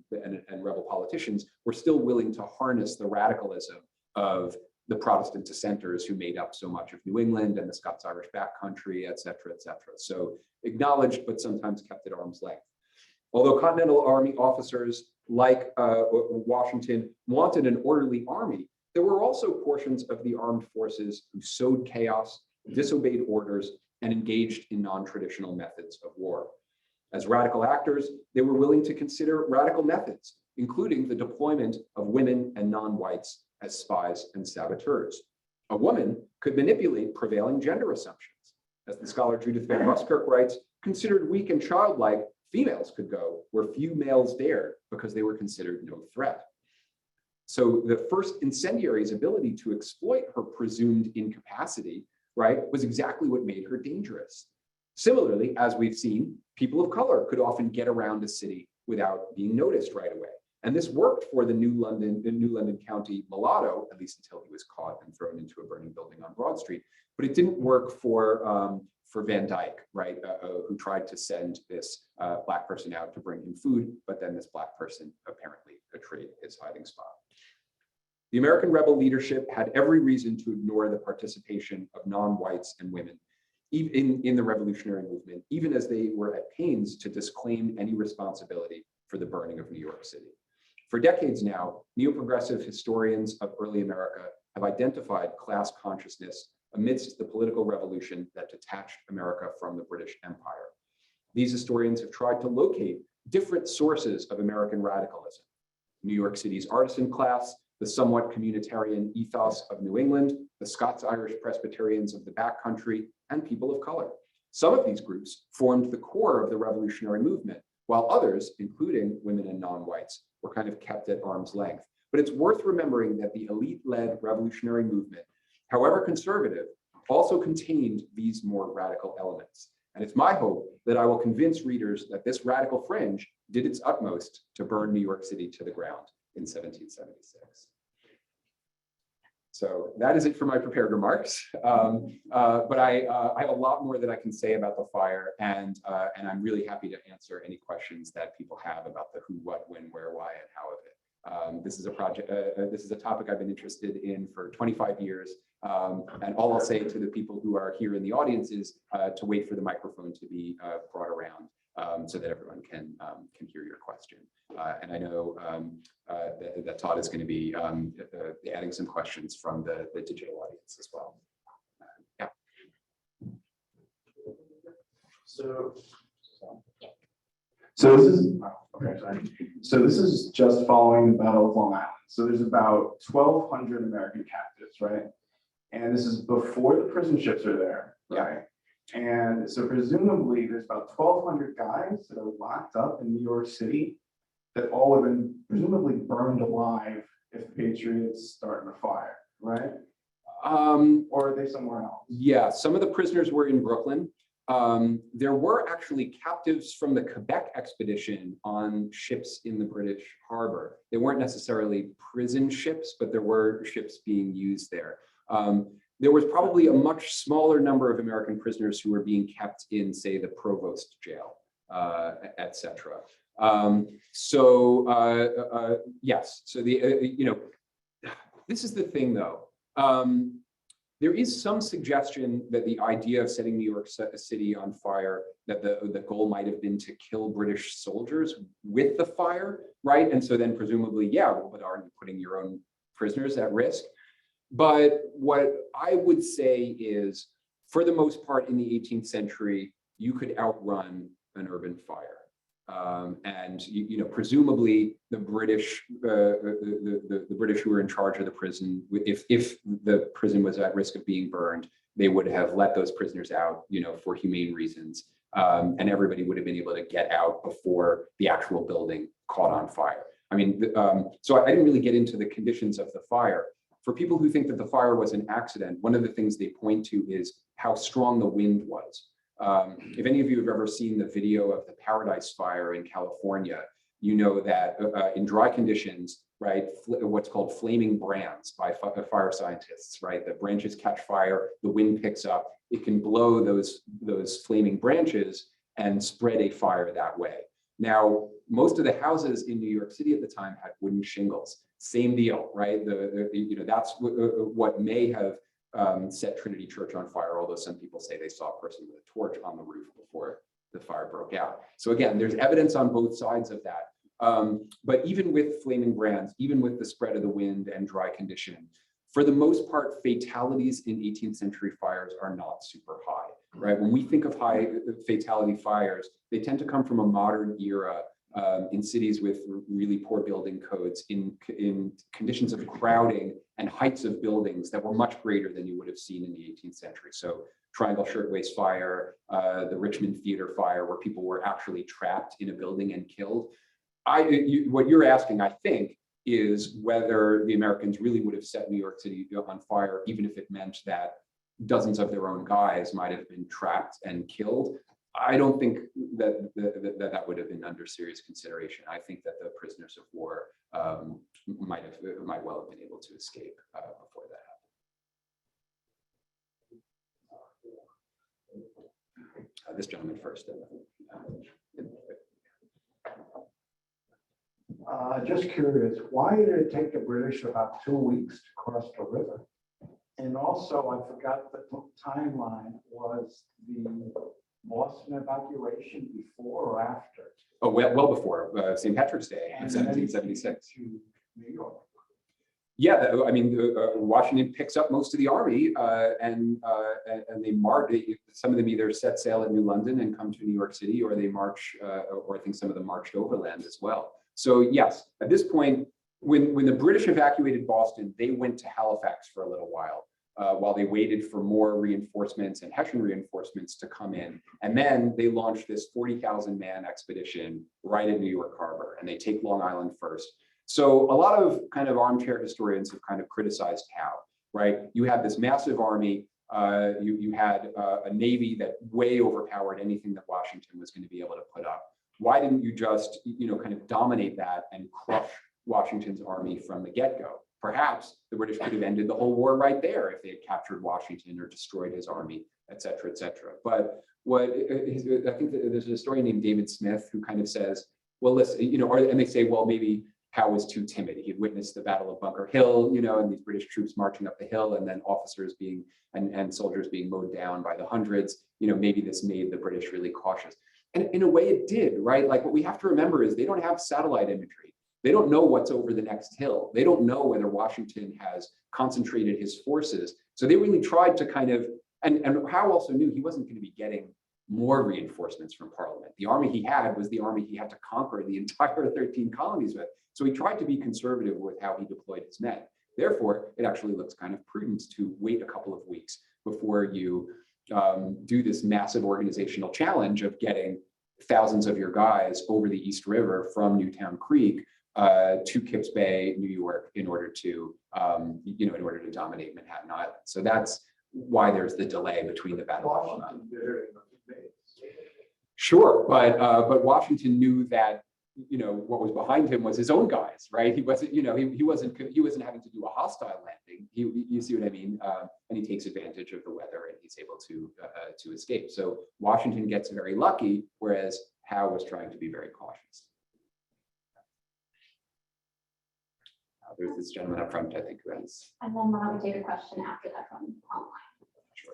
rebel politicians were still willing to harness the radicalism of the Protestant dissenters who made up so much of New England and the Scots-Irish backcountry, et cetera, et cetera. So acknowledged, but sometimes kept at arm's length. Although Continental Army officers like Washington wanted an orderly army, there were also portions of the armed forces who sowed chaos, disobeyed orders, and engaged in non-traditional methods of war. As radical actors, they were willing to consider radical methods, including the deployment of women and non-whites as spies and saboteurs. A woman could manipulate prevailing gender assumptions. As the scholar Judith Van Buskirk writes, considered weak and childlike, females could go where few males dared because they were considered no threat. So the first incendiary's ability to exploit her presumed incapacity, right, was exactly what made her dangerous. Similarly, as we've seen, people of color could often get around a city without being noticed right away. And this worked for the New London County mulatto, at least until he was caught and thrown into a burning building on Broad Street. But it didn't work for Van Dyke, right, who tried to send this Black person out to bring him food, but then this Black person apparently betrayed his hiding spot. The American rebel leadership had every reason to ignore the participation of non-whites and women in the revolutionary movement, even as they were at pains to disclaim any responsibility for the burning of New York City. For decades now, neo-progressive historians of early America have identified class consciousness amidst the political revolution that detached America from the British Empire. These historians have tried to locate different sources of American radicalism: New York City's artisan class, the somewhat communitarian ethos of New England, the Scots-Irish Presbyterians of the backcountry, and people of color. Some of these groups formed the core of the revolutionary movement, while others, including women and non-whites, were kind of kept at arm's length. But it's worth remembering that the elite-led revolutionary movement, however conservative, also contained these more radical elements. And it's my hope that I will convince readers that this radical fringe did its utmost to burn New York City to the ground in 1776. So that is it for my prepared remarks. But I have a lot more that I can say about the fire, and I'm really happy to answer any questions that people have about the who, what, when, where, why, and how of it. This is a project. This is a topic I've been interested in for 25 years. And all I'll say to the people who are here in the audience is to wait for the microphone to be brought around so that everyone can hear your question. And I know that Todd is going to be adding some questions from the digital audience as well. Yeah. So this is, okay, sorry. So this is just following the Battle of Long Island. So there's about 1,200 American captives, right? And this is before the prison ships are there, right? And so presumably there's about 1,200 guys that are locked up in New York City that all have been presumably burned alive if the Patriots start a fire, right? Or are they somewhere else? Yeah, some of the prisoners were in Brooklyn. There were actually captives from the Quebec expedition on ships in the British harbor. They weren't necessarily prison ships, but there were ships being used there. There was probably a much smaller number of American prisoners who were being kept in, say, the Provost jail, et cetera. Yes, so this is the thing though. There is some suggestion that the idea of setting New York City on fire, that the goal might have been to kill British soldiers with the fire, right? And so then presumably, yeah, well, but aren't you putting your own prisoners at risk? But what I would say is, for the most part in the 18th century, you could outrun an urban fire. And presumably the British, the British who were in charge of the prison, if the prison was at risk of being burned, they would have let those prisoners out, for humane reasons, and everybody would have been able to get out before the actual building caught on fire. I mean, so I didn't really get into the conditions of the fire. For people who think that the fire was an accident, one of the things they point to is how strong the wind was. If any of you have ever seen the video of the Paradise Fire in California, you know that in dry conditions, right, what's called flaming brands by fire scientists, right? The branches catch fire, the wind picks up, it can blow those flaming branches and spread a fire that way. Now, most of the houses in New York City at the time had wooden shingles. Same deal, right? That's what may have set Trinity Church on fire, although some people say they saw a person with a torch on the roof before the fire broke out. So again, there's evidence on both sides of that. But even with flaming brands, even with the spread of the wind and dry condition, for the most part, fatalities in 18th century fires are not super high, right? When we think of high fatality fires, they tend to come from a modern era in cities with really poor building codes, in conditions of crowding and heights of buildings that were much greater than you would have seen in the 18th century. So Triangle Shirtwaist Fire, the Richmond Theater Fire, where people were actually trapped in a building and killed. What you're asking, I think, is whether the Americans really would have set New York City on fire, even if it meant that dozens of their own guys might have been trapped and killed. I don't think that that would have been under serious consideration. I think that the prisoners of war might well have been able to escape before that happened. This gentleman first. Just curious, why did it take the British about 2 weeks to cross the river? And also, I forgot the timeline, was the Boston evacuation before or after? Oh, well before St. Patrick's Day in 1776. To New York. Yeah, I mean, Washington picks up most of the army, and they march. Some of them either set sail at New London and come to New York City, or they march, or I think some of them marched overland as well. So yes, at this point, when the British evacuated Boston, they went to Halifax for a little while they waited for more reinforcements and Hessian reinforcements to come in. And then they launched this 40,000 man expedition right at New York Harbor, and they take Long Island first. So a lot of kind of armchair historians have kind of criticized how, right? You had this massive army, you had a navy that way overpowered anything that Washington was going to be able to put up. Why didn't you just, kind of dominate that and crush Washington's army from the get-go? Perhaps the British could have ended the whole war right there if they had captured Washington or destroyed his army, et cetera, et cetera. But I think that there's a historian named David Smith who kind of says, well, listen, and they say, well, maybe Howe was too timid. He had witnessed the Battle of Bunker Hill, and these British troops marching up the hill, and then officers being and soldiers being mowed down by the hundreds. Maybe this made the British really cautious. And in a way it did, right? Like what we have to remember is they don't have satellite imagery. They don't know what's over the next hill. They don't know whether Washington has concentrated his forces. So they really tried to kind of, and Howe also knew he wasn't going to be getting more reinforcements from Parliament. The army he had was the army he had to conquer the entire 13 colonies with. So he tried to be conservative with how he deployed his men. Therefore, it actually looks kind of prudent to wait a couple of weeks before you do this massive organizational challenge of getting thousands of your guys over the East River from Newtown Creek to Kips Bay, New York, in order to dominate Manhattan Island. So that's why there's the delay between the Battle of Long Island. Sure, but Washington knew that what was behind him was his own guys, right? He wasn't he wasn't having to do a hostile landing. You see what I mean? And he takes advantage of the weather and he's able to escape. So Washington gets very lucky, whereas Howe was trying to be very cautious. There's this gentleman up front, I think, who has. And then we'll take a question after that from online. Sure.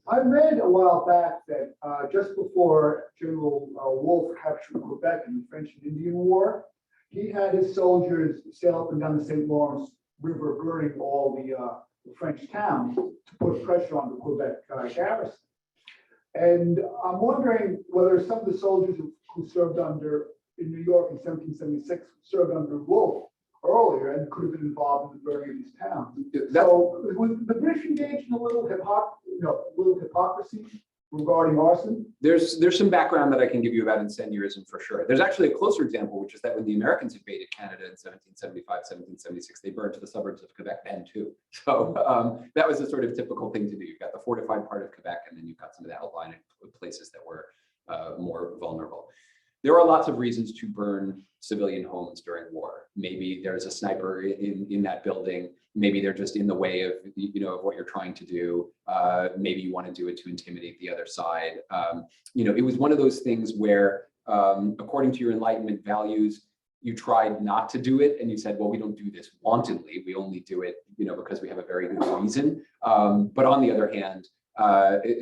I read a while back that just before General Wolfe captured Quebec in the French and Indian War, he had his soldiers sail up and down the St. Lawrence River, burning all the French towns to put pressure on the Quebec garrison. And I'm wondering whether some of the soldiers who served in New York in 1776 served under Wolfe earlier and could have been involved in the burning of these towns. So was the British engaged in a little hypocrisy regarding arson? There's some background that I can give you about incendiarism for sure. There's actually a closer example, which is that when the Americans invaded Canada in 1775, 1776, they burned to the suburbs of Quebec then too. So that was a sort of typical thing to do. You've got the fortified part of Quebec, and then you've got some of the outlying places that were more vulnerable. There are lots of reasons to burn civilian homes during war. Maybe there's a sniper in that building. Maybe they're just in the way of of what you're trying to do. Maybe you want to do it to intimidate the other side. It was one of those things where, according to your Enlightenment values, you tried not to do it, and you said, well, we don't do this wantonly. We only do it, because we have a very good reason. But on the other hand,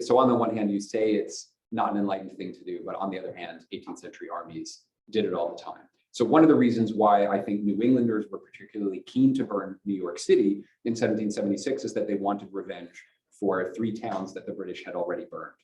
so on the one hand, you say it's not an enlightened thing to do, but on the other hand, 18th century armies did it all the time. So one of the reasons why I think New Englanders were particularly keen to burn New York City in 1776 is that they wanted revenge for 3 towns that the British had already burned.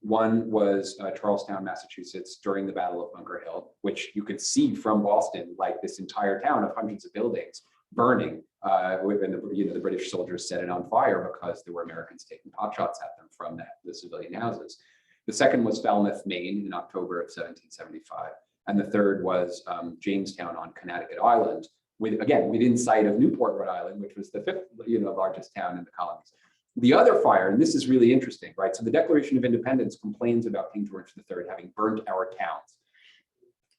One was Charlestown, Massachusetts, during the Battle of Bunker Hill, which you could see from Boston, like this entire town of hundreds of buildings burning, and the British soldiers set it on fire because there were Americans taking potshots at them from the civilian houses. The second was Falmouth, Maine, in October of 1775. And the third was Jamestown on Connecticut Island, within sight of Newport, Rhode Island, which was the 5th largest town in the colonies. The other fire, and this is really interesting, right? So the Declaration of Independence complains about King George III having burnt our towns.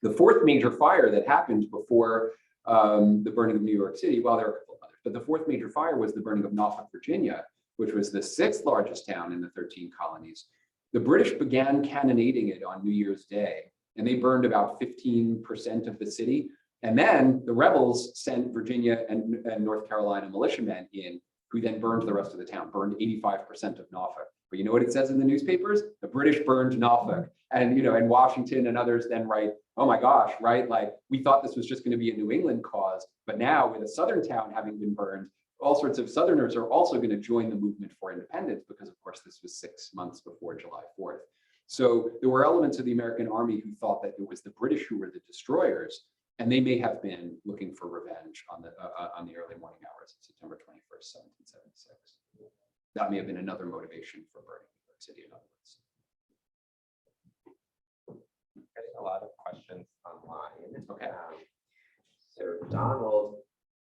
The 4th major fire that happened before the burning of New York City, well, there are a couple of others, but the 4th major fire was the burning of Norfolk, Virginia, which was the 6th largest town in the 13 colonies. The British began cannonading it on New Year's Day, and they burned about 15% of the city. And then the rebels sent Virginia and North Carolina militiamen in, who then burned the rest of the town, burned 85% of Norfolk. But you know what it says in the newspapers? The British burned Norfolk. And and Washington and others then write, oh my gosh, right? Like, we thought this was just going to be a New England cause, but now with a southern town having been burned, all sorts of Southerners are also going to join the movement for independence, because of course this was 6 months before July 4th. So there were elements of the American army who thought that it was the British who were the destroyers, And they may have been looking for revenge on the early morning hours of September 21st, 1776. That may have been another motivation for burning New York City, in other words. Getting a lot of questions online. Okay. So Donald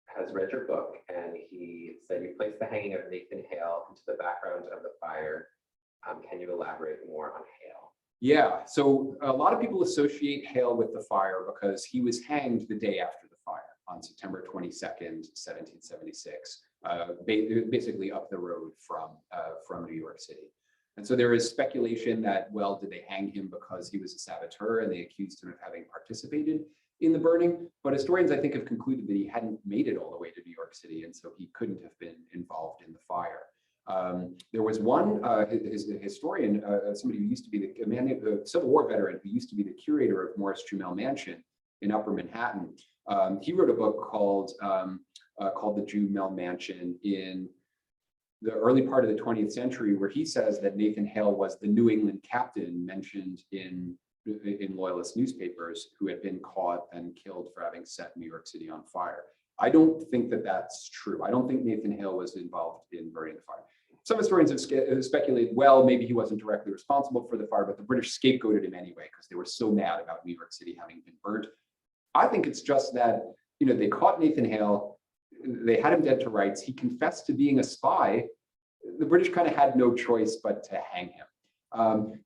has read your book, and he said you placed the hanging of Nathan Hale into the background of the fire. Can you elaborate more on Hale? Yeah, so a lot of people associate Hale with the fire because he was hanged the day after the fire on September 22nd, 1776, basically up the road from New York City. And so there is speculation that, well, did they hang him because he was a saboteur and they accused him of having participated in the burning? But historians, I think, have concluded that he hadn't made it all the way to New York City, and so he couldn't have been involved in the fire. There was one historian, somebody who used to be the Civil War veteran, who used to be the curator of Morris Jumel Mansion in Upper Manhattan. He wrote a book called The Jumel Mansion in the early part of the 20th century, where he says that Nathan Hale was the New England captain mentioned in Loyalist newspapers who had been caught and killed for having set New York City on fire. I don't think that that's true. I don't think Nathan Hale was involved in burning the fire. Some historians have speculated, well, maybe he wasn't directly responsible for the fire, but the British scapegoated him anyway because they were so mad about New York City having been burnt. I think it's just that, they caught Nathan Hale, they had him dead to rights. He confessed to being a spy. The British kind of had no choice but to hang him.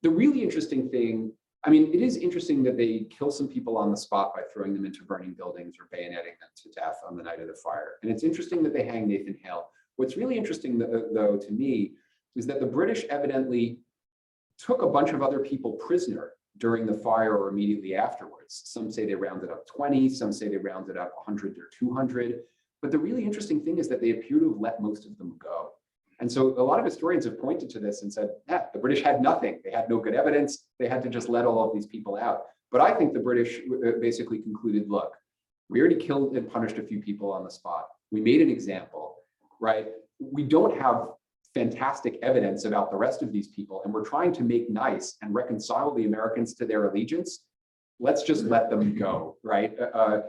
The really interesting thing, it is interesting that they kill some people on the spot by throwing them into burning buildings or bayoneting them to death on the night of the fire. And it's interesting that they hang Nathan Hale. What's really interesting, though, to me, is that the British evidently took a bunch of other people prisoner during the fire or immediately afterwards. Some say they rounded up 20, some say they rounded up 100 or 200. But the really interesting thing is that they appear to have let most of them go. And so a lot of historians have pointed to this and said, the British had nothing. They had no good evidence. They had to just let all of these people out. But I think the British basically concluded, look, we already killed and punished a few people on the spot. We made an example, right? We don't have fantastic evidence about the rest of these people, and we're trying to make nice and reconcile the Americans to their allegiance. Let's just let them go, right?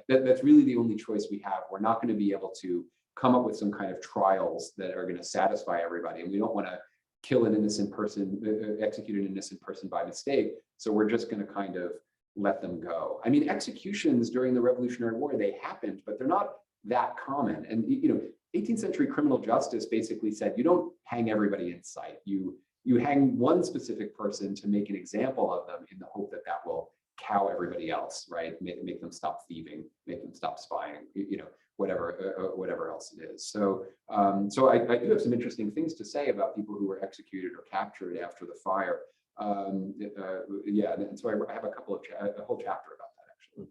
That's really the only choice we have. We're not going to be able to come up with some kind of trials that are going to satisfy everybody. And we don't want to kill an innocent person, execute an innocent person by mistake. So we're just going to kind of let them go. Executions during the Revolutionary War, they happened, but they're not that common. And, 18th century criminal justice basically said, you don't hang everybody in sight. You hang one specific person to make an example of them in the hope that that will cow everybody else, right? Make them stop thieving, make them stop spying, whatever else it is. So I do have some interesting things to say about people who were executed or captured after the fire. And so I have a whole chapter about that, actually.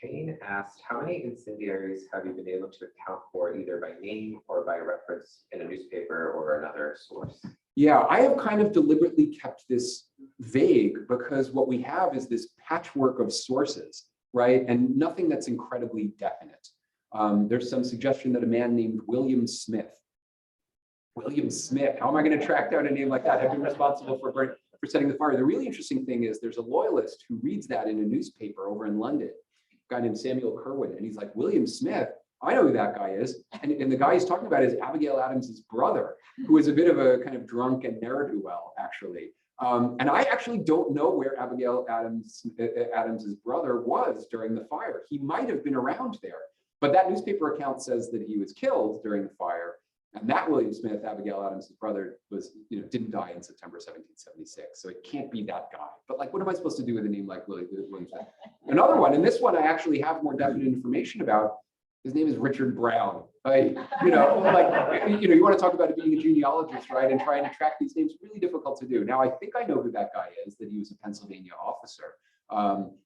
Jane asked, how many incendiaries have you been able to account for either by name or by reference in a newspaper or another source? Yeah, I have kind of deliberately kept this vague because what we have is this patchwork of sources, right? And nothing that's incredibly definite. There's some suggestion that a man named William Smith, how am I going to track down a name like that? Have been responsible for setting the fire. The really interesting thing is there's a loyalist who reads that in a newspaper over in London, a guy named Samuel Kerwin, and he's like, William Smith, I know who that guy is. And the guy he's talking about is Abigail Adams's brother, who is a bit of a kind of drunk and ne'er-do-well, actually. And I actually don't know where Abigail Adams's brother was during the fire. He might have been around there, but that newspaper account says that he was killed during the fire. And that William Smith, Abigail Adams' brother, didn't die in September 1776. So it can't be that guy. But what am I supposed to do with a name like William Smith? Another one, and this one I actually have more definite information about. His name is Richard Brown. You want to talk about it being a genealogist, right? And trying to track these names, really difficult to do. Now, I think I know who that guy is, that he was a Pennsylvania officer.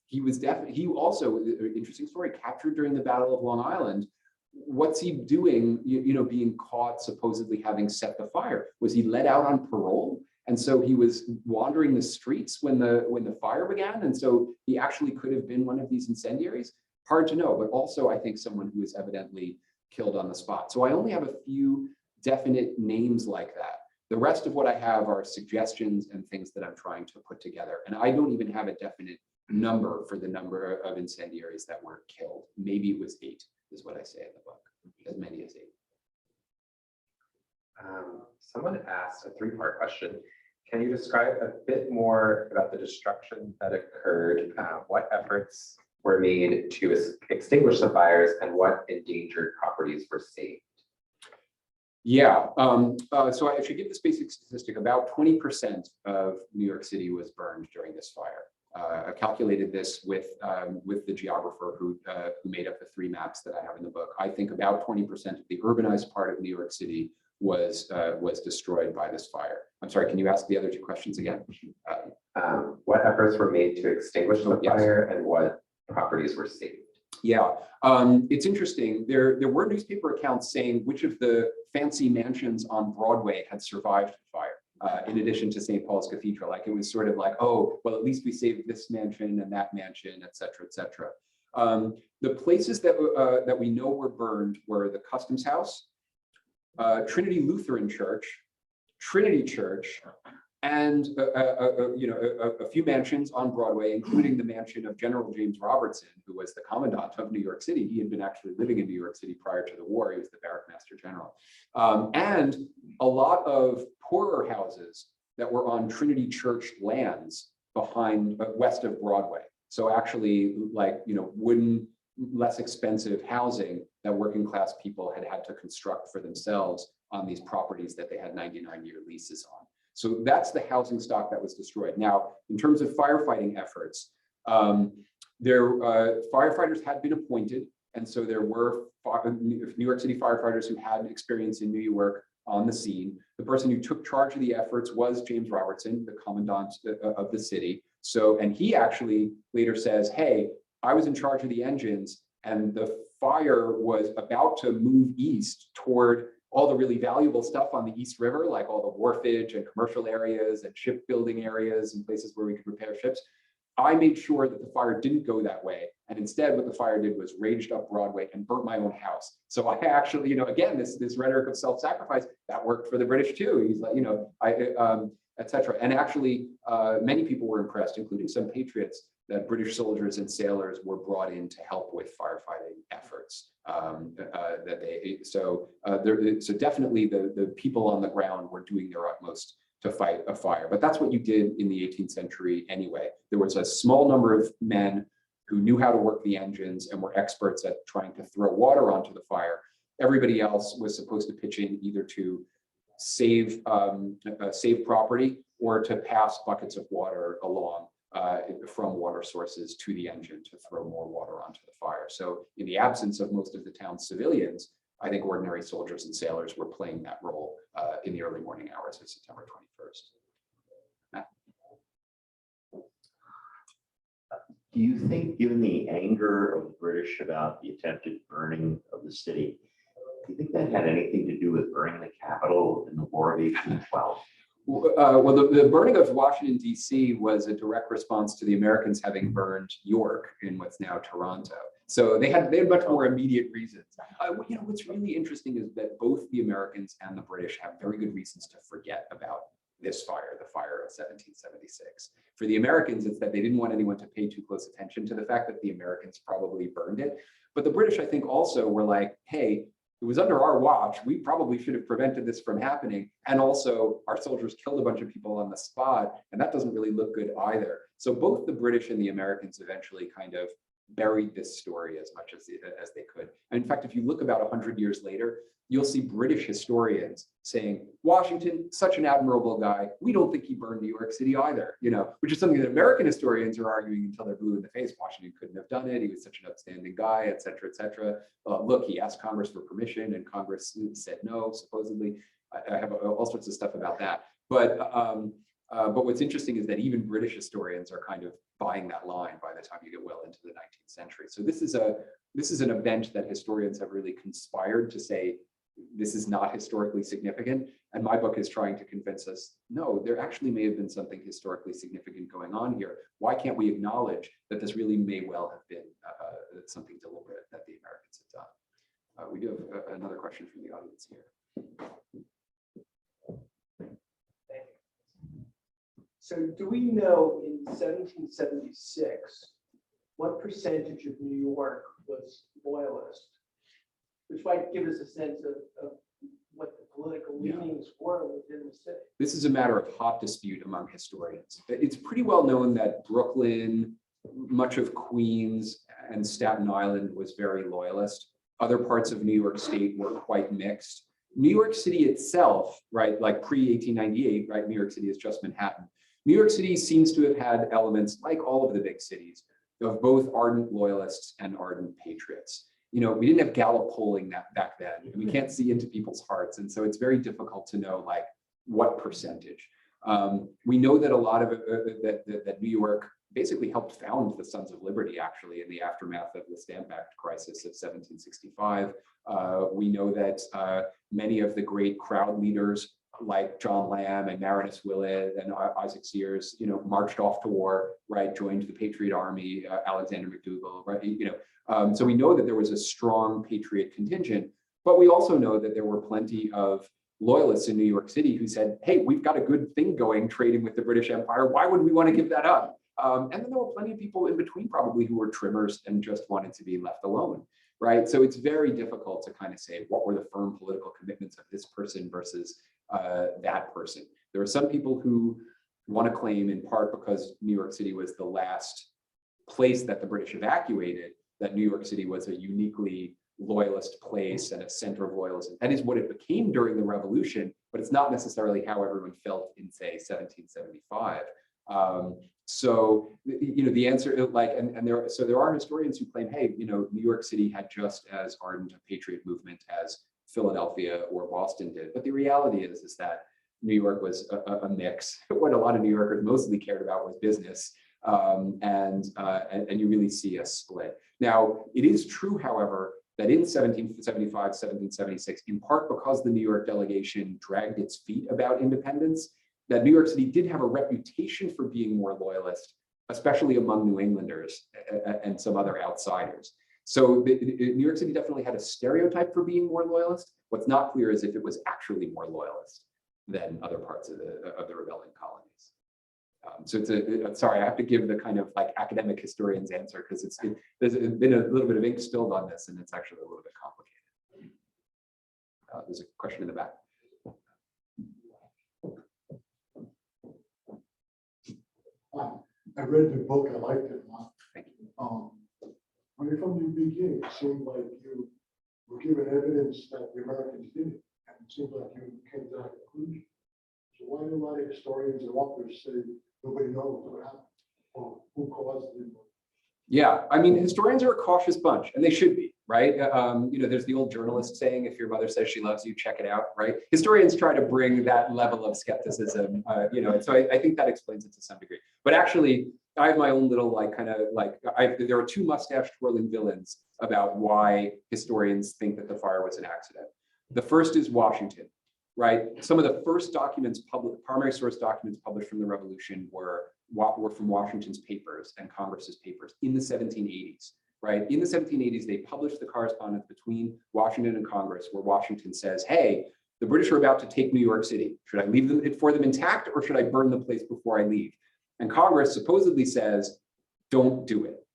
He also, interesting story, captured during the Battle of Long Island. What's he doing, being caught supposedly having set the fire? Was he let out on parole? And so he was wandering the streets when the fire began. And so he actually could have been one of these incendiaries. Hard to know, but also I think someone who was evidently killed on the spot. So I only have a few definite names like that. The rest of what I have are suggestions and things that I'm trying to put together. And I don't even have a definite number for the number of incendiaries that were killed. Maybe it was 8, is what I say in the book, as many as 8. Someone asked a 3-part question. Can you describe a bit more about the destruction that occurred? What efforts were made to extinguish the fires, and what endangered properties were saved? Yeah, so I should give this basic statistic. About 20% of New York City was burned during this fire. I calculated this with the geographer who made up the 3 maps that I have in the book. I think about 20% of the urbanized part of New York City was destroyed by this fire. I'm sorry, can you ask the other 2 questions again? What efforts were made to extinguish the fire, and what properties were saved? Yeah, it's interesting. There were newspaper accounts saying which of the fancy mansions on Broadway had survived the fire, in addition to St. Paul's Cathedral. Like, it was sort of like, oh, well, at least we saved this mansion and that mansion, et cetera, et cetera. The places that we know were burned were the Customs House, Trinity Lutheran Church, Trinity Church, and a few mansions on Broadway, including the mansion of General James Robertson, who was the commandant of New York City. He had been actually living in New York City prior to the war. He was the barrack master general. And a lot of poorer houses that were on Trinity Church lands behind, west of Broadway. So actually, like, wooden, less expensive housing that working class people had to construct for themselves on these properties that they had 99-year leases on. So that's the housing stock that was destroyed. Now, in terms of firefighting efforts, firefighters had been appointed, and so there were New York City firefighters who had experience in New York on the scene. The person who took charge of the efforts was James Robertson, the commandant of the city. And he actually later says, hey, I was in charge of the engines, and the fire was about to move east toward all the really valuable stuff on the East River, like all the wharfage and commercial areas and shipbuilding areas and places where we could repair ships. I made sure that the fire didn't go that way. And instead, what the fire did was raged up Broadway and burnt my own house. So I actually, again, this rhetoric of self-sacrifice, that worked for the British too. He's like, et cetera. And actually, many people were impressed, including some patriots, that British soldiers and sailors were brought in to help with firefighting efforts. So definitely the people on the ground were doing their utmost to fight a fire. But that's what you did in the 18th century anyway. There was a small number of men who knew how to work the engines and were experts at trying to throw water onto the fire. Everybody else was supposed to pitch in either to save property or to pass buckets of water along from water sources to the engine to throw more water onto the fire. So in the absence of most of the town's civilians, I think ordinary soldiers and sailors were playing that role in the early morning hours of September 21st. Matt? Do you think, given the anger of the British about the attempted burning of the city, do you think that had anything to do with burning the Capitol in the War of 1812? Well, the burning of Washington, D.C. was a direct response to the Americans having burned York in what's now Toronto. So they had much more immediate reasons. What's really interesting is that both the Americans and the British have very good reasons to forget about this fire, the fire of 1776. For the Americans, it's that they didn't want anyone to pay too close attention to the fact that the Americans probably burned it. But the British, I think, also were like, hey, it was under our watch. We probably should have prevented this from happening. And also, our soldiers killed a bunch of people on the spot, and that doesn't really look good either. So both the British and the Americans eventually kind of buried this story as much as they could. And in fact, if you look about 100 years later, you'll see British historians saying, Washington, such an admirable guy. We don't think he burned New York City either, which is something that American historians are arguing until they're blue in the face. Washington couldn't have done it. He was such an upstanding guy, et cetera, et cetera. Look, he asked Congress for permission and Congress said no, supposedly. I have all sorts of stuff about that. But what's interesting is that even British historians are kind of buying that line by the time you get well into the 19th century. So this is an event that historians have really conspired to say, this is not historically significant. And my book is trying to convince us, no, there actually may have been something historically significant going on here. Why can't we acknowledge that this really may well have been something deliberate that the Americans had done? We do have another question from the audience here. So do we know in 1776, what percentage of New York was Loyalist? Which might give us a sense of what the political leanings were within the city. This is a matter of hot dispute among historians. It's pretty well known that Brooklyn, much of Queens, and Staten Island was very Loyalist. Other parts of New York State were quite mixed. New York City itself, right, like pre-1898, right, New York City is just Manhattan. New York City seems to have had elements, like all of the big cities, of both ardent Loyalists and ardent patriots. You know, we didn't have Gallup polling back then, and we can't see into people's hearts. And so it's very difficult to know like what percentage. We know that a lot of that New York basically helped found the Sons of Liberty actually in the aftermath of the Stamp Act crisis of 1765. We know that many of the great crowd leaders like John Lamb and Marinus Willett and Isaac Sears, you know, marched off to war, right, joined the Patriot Army, Alexander McDougall, right, you know. So we know that there was a strong patriot contingent, but we also know that there were plenty of Loyalists in New York City who said, hey, we've got a good thing going trading with the British Empire. Why would we want to give that up? And then there were plenty of people in between probably who were trimmers and just wanted to be left alone, right? So it's very difficult to kind of say what were the firm political commitments of this person versus that person. There are some people who want to claim, in part because New York City was the last place that the British evacuated, that New York City was a uniquely Loyalist place and a center of loyalism. That is what it became during the Revolution, but it's not necessarily how everyone felt in, say, 1775. So, you know, the answer, like, and there are historians who claim, hey, you know, New York City had just as ardent a patriot movement as Philadelphia or Boston did. But the reality is that New York was a mix. What a lot of New Yorkers mostly cared about was business. And you really see a split. Now, it is true, however, that in 1775, 1776, in part because the New York delegation dragged its feet about independence, that New York City did have a reputation for being more Loyalist, especially among New Englanders and some other outsiders. So New York City definitely had a stereotype for being more Loyalist. What's not clear is if it was actually more Loyalist than other parts of the rebelling colonies. So it's sorry, I have to give the kind of like academic historian's answer because there's been a little bit of ink spilled on this and it's actually a little bit complicated. There's a question in the back. I read the book, I liked it a lot. Thank you. Right from the beginning, it seemed like you were given evidence that the Americans did it, and it seemed like you came to that conclusion. So why do a lot of historians and authors say nobody knows what happened or who caused it? Yeah, I mean, historians are a cautious bunch, and they should be, right? You know, there's the old journalist saying, if your mother says she loves you, check it out, right? Historians try to bring that level of skepticism, you know, and so I think that explains it to some degree. But actually, I have my own little, like, kind of like, there are two mustache twirling villains about why historians think that the fire was an accident. The first is Washington, right? Some of the first documents, primary source documents published from the Revolution were from Washington's papers and Congress's papers in the 1780s, right? In the 1780s, they published the correspondence between Washington and Congress where Washington says, hey, the British are about to take New York City. Should I leave it for them intact or should I burn the place before I leave? And Congress supposedly says, don't do it.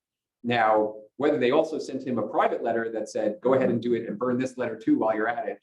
Now, whether they also sent him a private letter that said, go ahead and do it and burn this letter too while you're at it,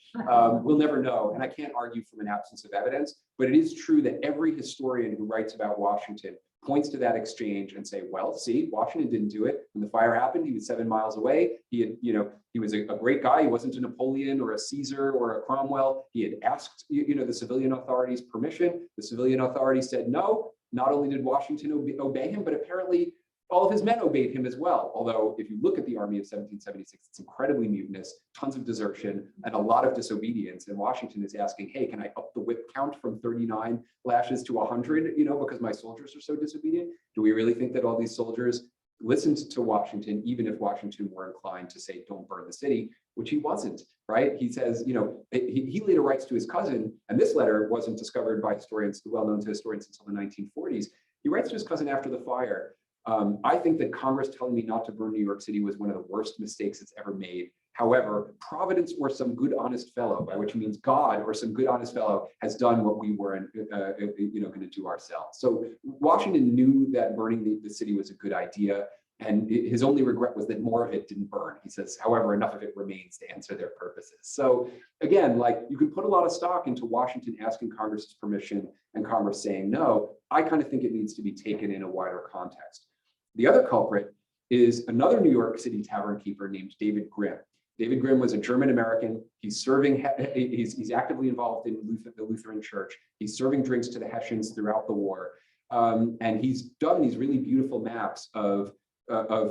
we'll never know. And I can't argue from an absence of evidence, but it is true that every historian who writes about Washington points to that exchange and say, well, see, Washington didn't do it. When the fire happened, he was 7 miles away. He had, you know, he was a great guy. He wasn't a Napoleon or a Caesar or a Cromwell. He had asked, you know, the civilian authorities permission. The civilian authorities said no. Not only did Washington obey him, but apparently all of his men obeyed him as well. Although if you look at the army of 1776, it's incredibly mutinous, tons of desertion, and a lot of disobedience. And Washington is asking, hey, can I up the whip count from 39 lashes to 100, you know, because my soldiers are so disobedient? Do we really think that all these soldiers listened to Washington, even if Washington were inclined to say, don't burn the city, which he wasn't, right? He says, you know, he later writes to his cousin, and this letter wasn't discovered by historians, well-known to historians until the 1940s. He writes to his cousin after the fire, I think that Congress telling me not to burn New York City was one of the worst mistakes it's ever made. However, Providence or some good honest fellow, by which he means God or some good honest fellow, has done what we weren't going to do ourselves. So Washington knew that burning the city was a good idea. And his only regret was that more of it didn't burn. He says, however, enough of it remains to answer their purposes. So again, like you can put a lot of stock into Washington asking Congress's permission and Congress saying no. I kind of think it needs to be taken in a wider context. The other culprit is another New York City tavern keeper named David Grimm. David Grimm was a German-American. He's serving, he's actively involved in the Lutheran Church. He's serving drinks to the Hessians throughout the war. And he's done these really beautiful maps of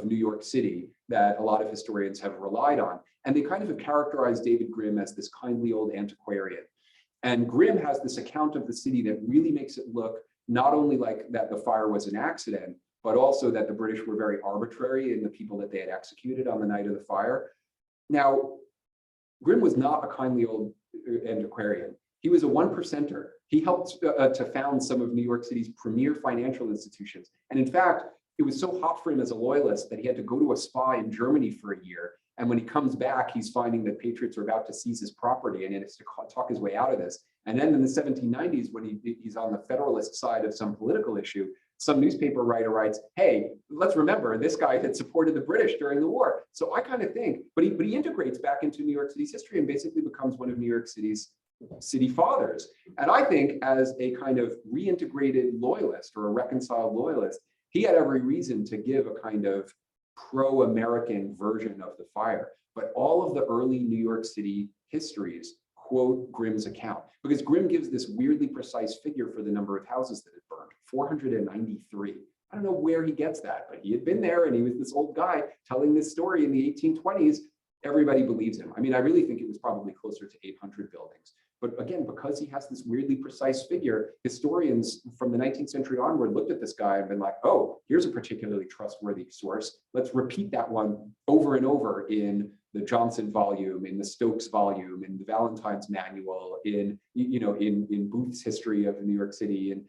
New York City that a lot of historians have relied on. And they kind of have characterized David Grimm as this kindly old antiquarian. And Grimm has this account of the city that really makes it look not only like that the fire was an accident, but also that the British were very arbitrary in the people that they had executed on the night of the fire. Now, Grimm was not a kindly old antiquarian. He was a one-percenter. He helped to found some of New York City's premier financial institutions. And in fact, it was so hot for him as a loyalist that he had to go to a spa in Germany for a year. And when he comes back, he's finding that patriots are about to seize his property and he has to talk his way out of this. And then in the 1790s, when he's on the Federalist side of some political issue, some newspaper writer writes, hey, let's remember this guy had supported the British during the war. So I kind of think, but he integrates back into New York City's history and basically becomes one of New York City's city fathers. And I think as a kind of reintegrated loyalist or a reconciled loyalist, he had every reason to give a kind of pro-American version of the fire. But all of the early New York City histories quote Grimm's account, because Grimm gives this weirdly precise figure for the number of houses that had burned, 493. I don't know where he gets that, but he had been there and he was this old guy telling this story in the 1820s. Everybody believes him. I mean, I really think it was probably closer to 800 buildings. But again, because he has this weirdly precise figure, historians from the 19th century onward looked at this guy and been like, oh, here's a particularly trustworthy source. Let's repeat that one over and over in the Johnson volume, in the Stokes volume, in the Valentine's manual, in Booth's history of New York City, and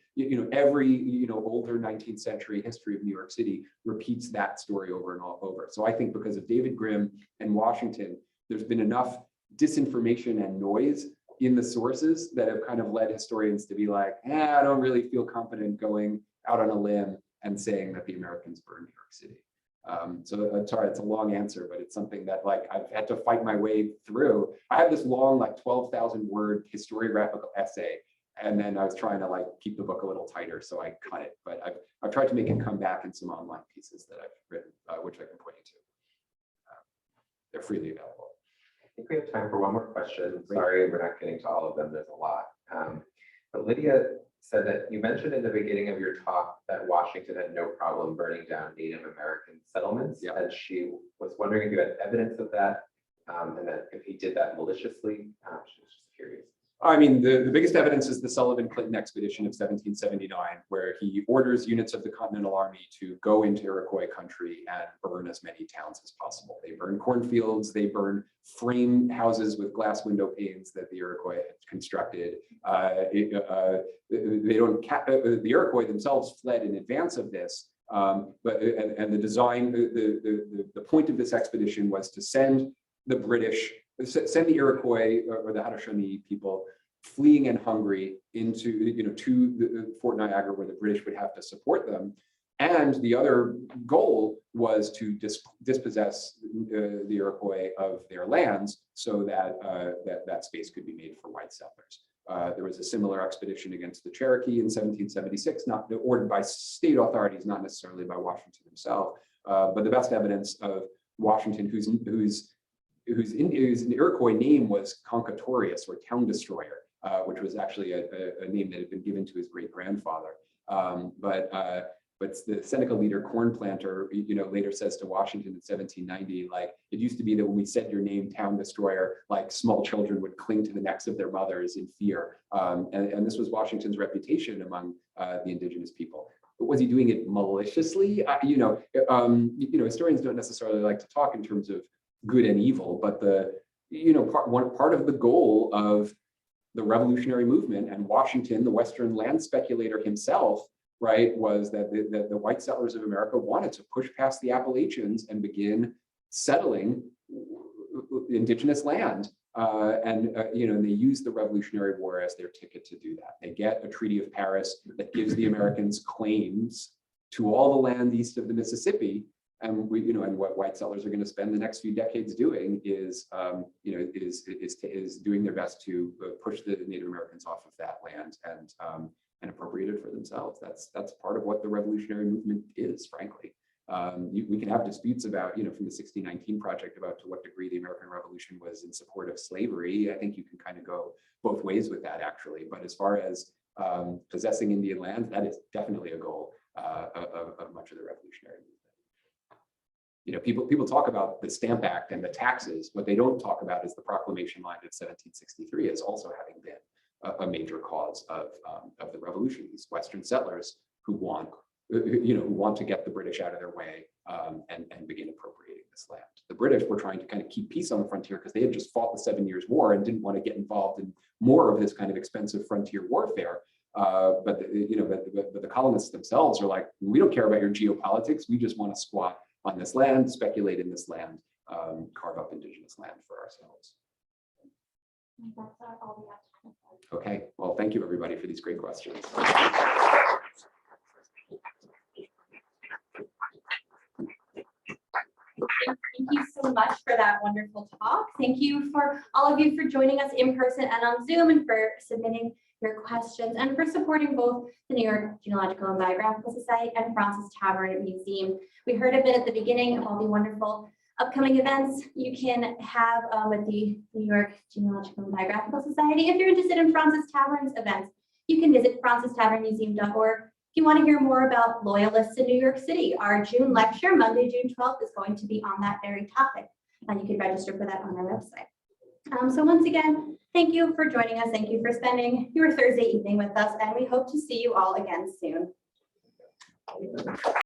every older 19th century history of New York City repeats that story over and over. So I think because of David Grimm and Washington, there's been enough disinformation and noise in the sources that have kind of led historians to be like, I don't really feel confident going out on a limb and saying that the Americans burned New York City. So I'm sorry, it's a long answer, but it's something that like I've had to fight my way through. I have this long, like 12,000 word historiographical essay, and then I was trying to like keep the book a little tighter, so I cut it. But I've tried to make it come back in some online pieces that I've written, which I can point you to. They're freely available. I think we have time for one more question. Sorry, we're not getting to all of them. There's a lot. But Lydia said that you mentioned in the beginning of your talk that Washington had no problem burning down Native American settlements. Yeah. And she was wondering if you had evidence of that, and that if he did that maliciously. She was just curious. I mean, the biggest evidence is the Sullivan-Clinton expedition of 1779, where he orders units of the Continental Army to go into Iroquois country and burn as many towns as possible. They burn cornfields, they burn frame houses with glass window panes that the Iroquois had constructed. The Iroquois themselves fled in advance of this, but the design, the point of this expedition was to send the Iroquois or the Haudenosaunee people fleeing and hungry into to Fort Niagara, where the British would have to support them. And the other goal was to dispossess the Iroquois of their lands so that that space could be made for white settlers. There was a similar expedition against the Cherokee in 1776, not ordered by state authorities, not necessarily by Washington himself. But the best evidence of Washington, whose Iroquois name was Concatorius, or town destroyer, which was actually a name that had been given to his great grandfather. But the Seneca leader, corn planter, later says to Washington in 1790, like, it used to be that when we said your name, town destroyer, like small children would cling to the necks of their mothers in fear. And this was Washington's reputation among the indigenous people. But was he doing it maliciously? Historians don't necessarily like to talk in terms of good and evil, but part of the goal of the revolutionary movement and Washington, the Western land speculator himself, right, was that the white settlers of America wanted to push past the Appalachians and begin settling, indigenous land. And they use the Revolutionary War as their ticket to do that. They get a Treaty of Paris that gives the Americans claims to all the land east of the Mississippi. And and what white settlers are going to spend the next few decades doing is doing their best to push the Native Americans off of that land and appropriate it for themselves. That's part of what the revolutionary movement is, frankly. We can have disputes about, from the 1619 Project about to what degree the American Revolution was in support of slavery. I think you can kind of go both ways with that, actually. But as far as possessing Indian land, that is definitely a goal of much of the revolutionary movement. People talk about the Stamp Act and the taxes. What they don't talk about is the Proclamation Line of 1763 as also having been a major cause of the revolution. These Western settlers who want to get the British out of their way and begin appropriating this land. The British were trying to kind of keep peace on the frontier because they had just fought the 7 Years' War and didn't want to get involved in more of this kind of expensive frontier warfare. But the colonists themselves are like, we don't care about your geopolitics. We just want to squat on this land, speculate in this land, carve up indigenous land for ourselves. That's all we have time for. Okay, well, thank you everybody for these great questions. Thank you so much for that wonderful talk. Thank you for all of you for joining us in person and on Zoom and for submitting your questions and for supporting both the New York Genealogical and Biographical Society and Fraunces Tavern Museum. We heard a bit at the beginning of all the wonderful upcoming events you can have with the New York Genealogical and Biographical Society. If you're interested in Fraunces Tavern's events, you can visit FrancesTavernMuseum.org. If you want to hear more about Loyalists in New York City, our June lecture, Monday, June 12th, is going to be on that very topic. And you can register for that on our website. So once again, thank you for joining us. Thank you for spending your Thursday evening with us. And we hope to see you all again soon.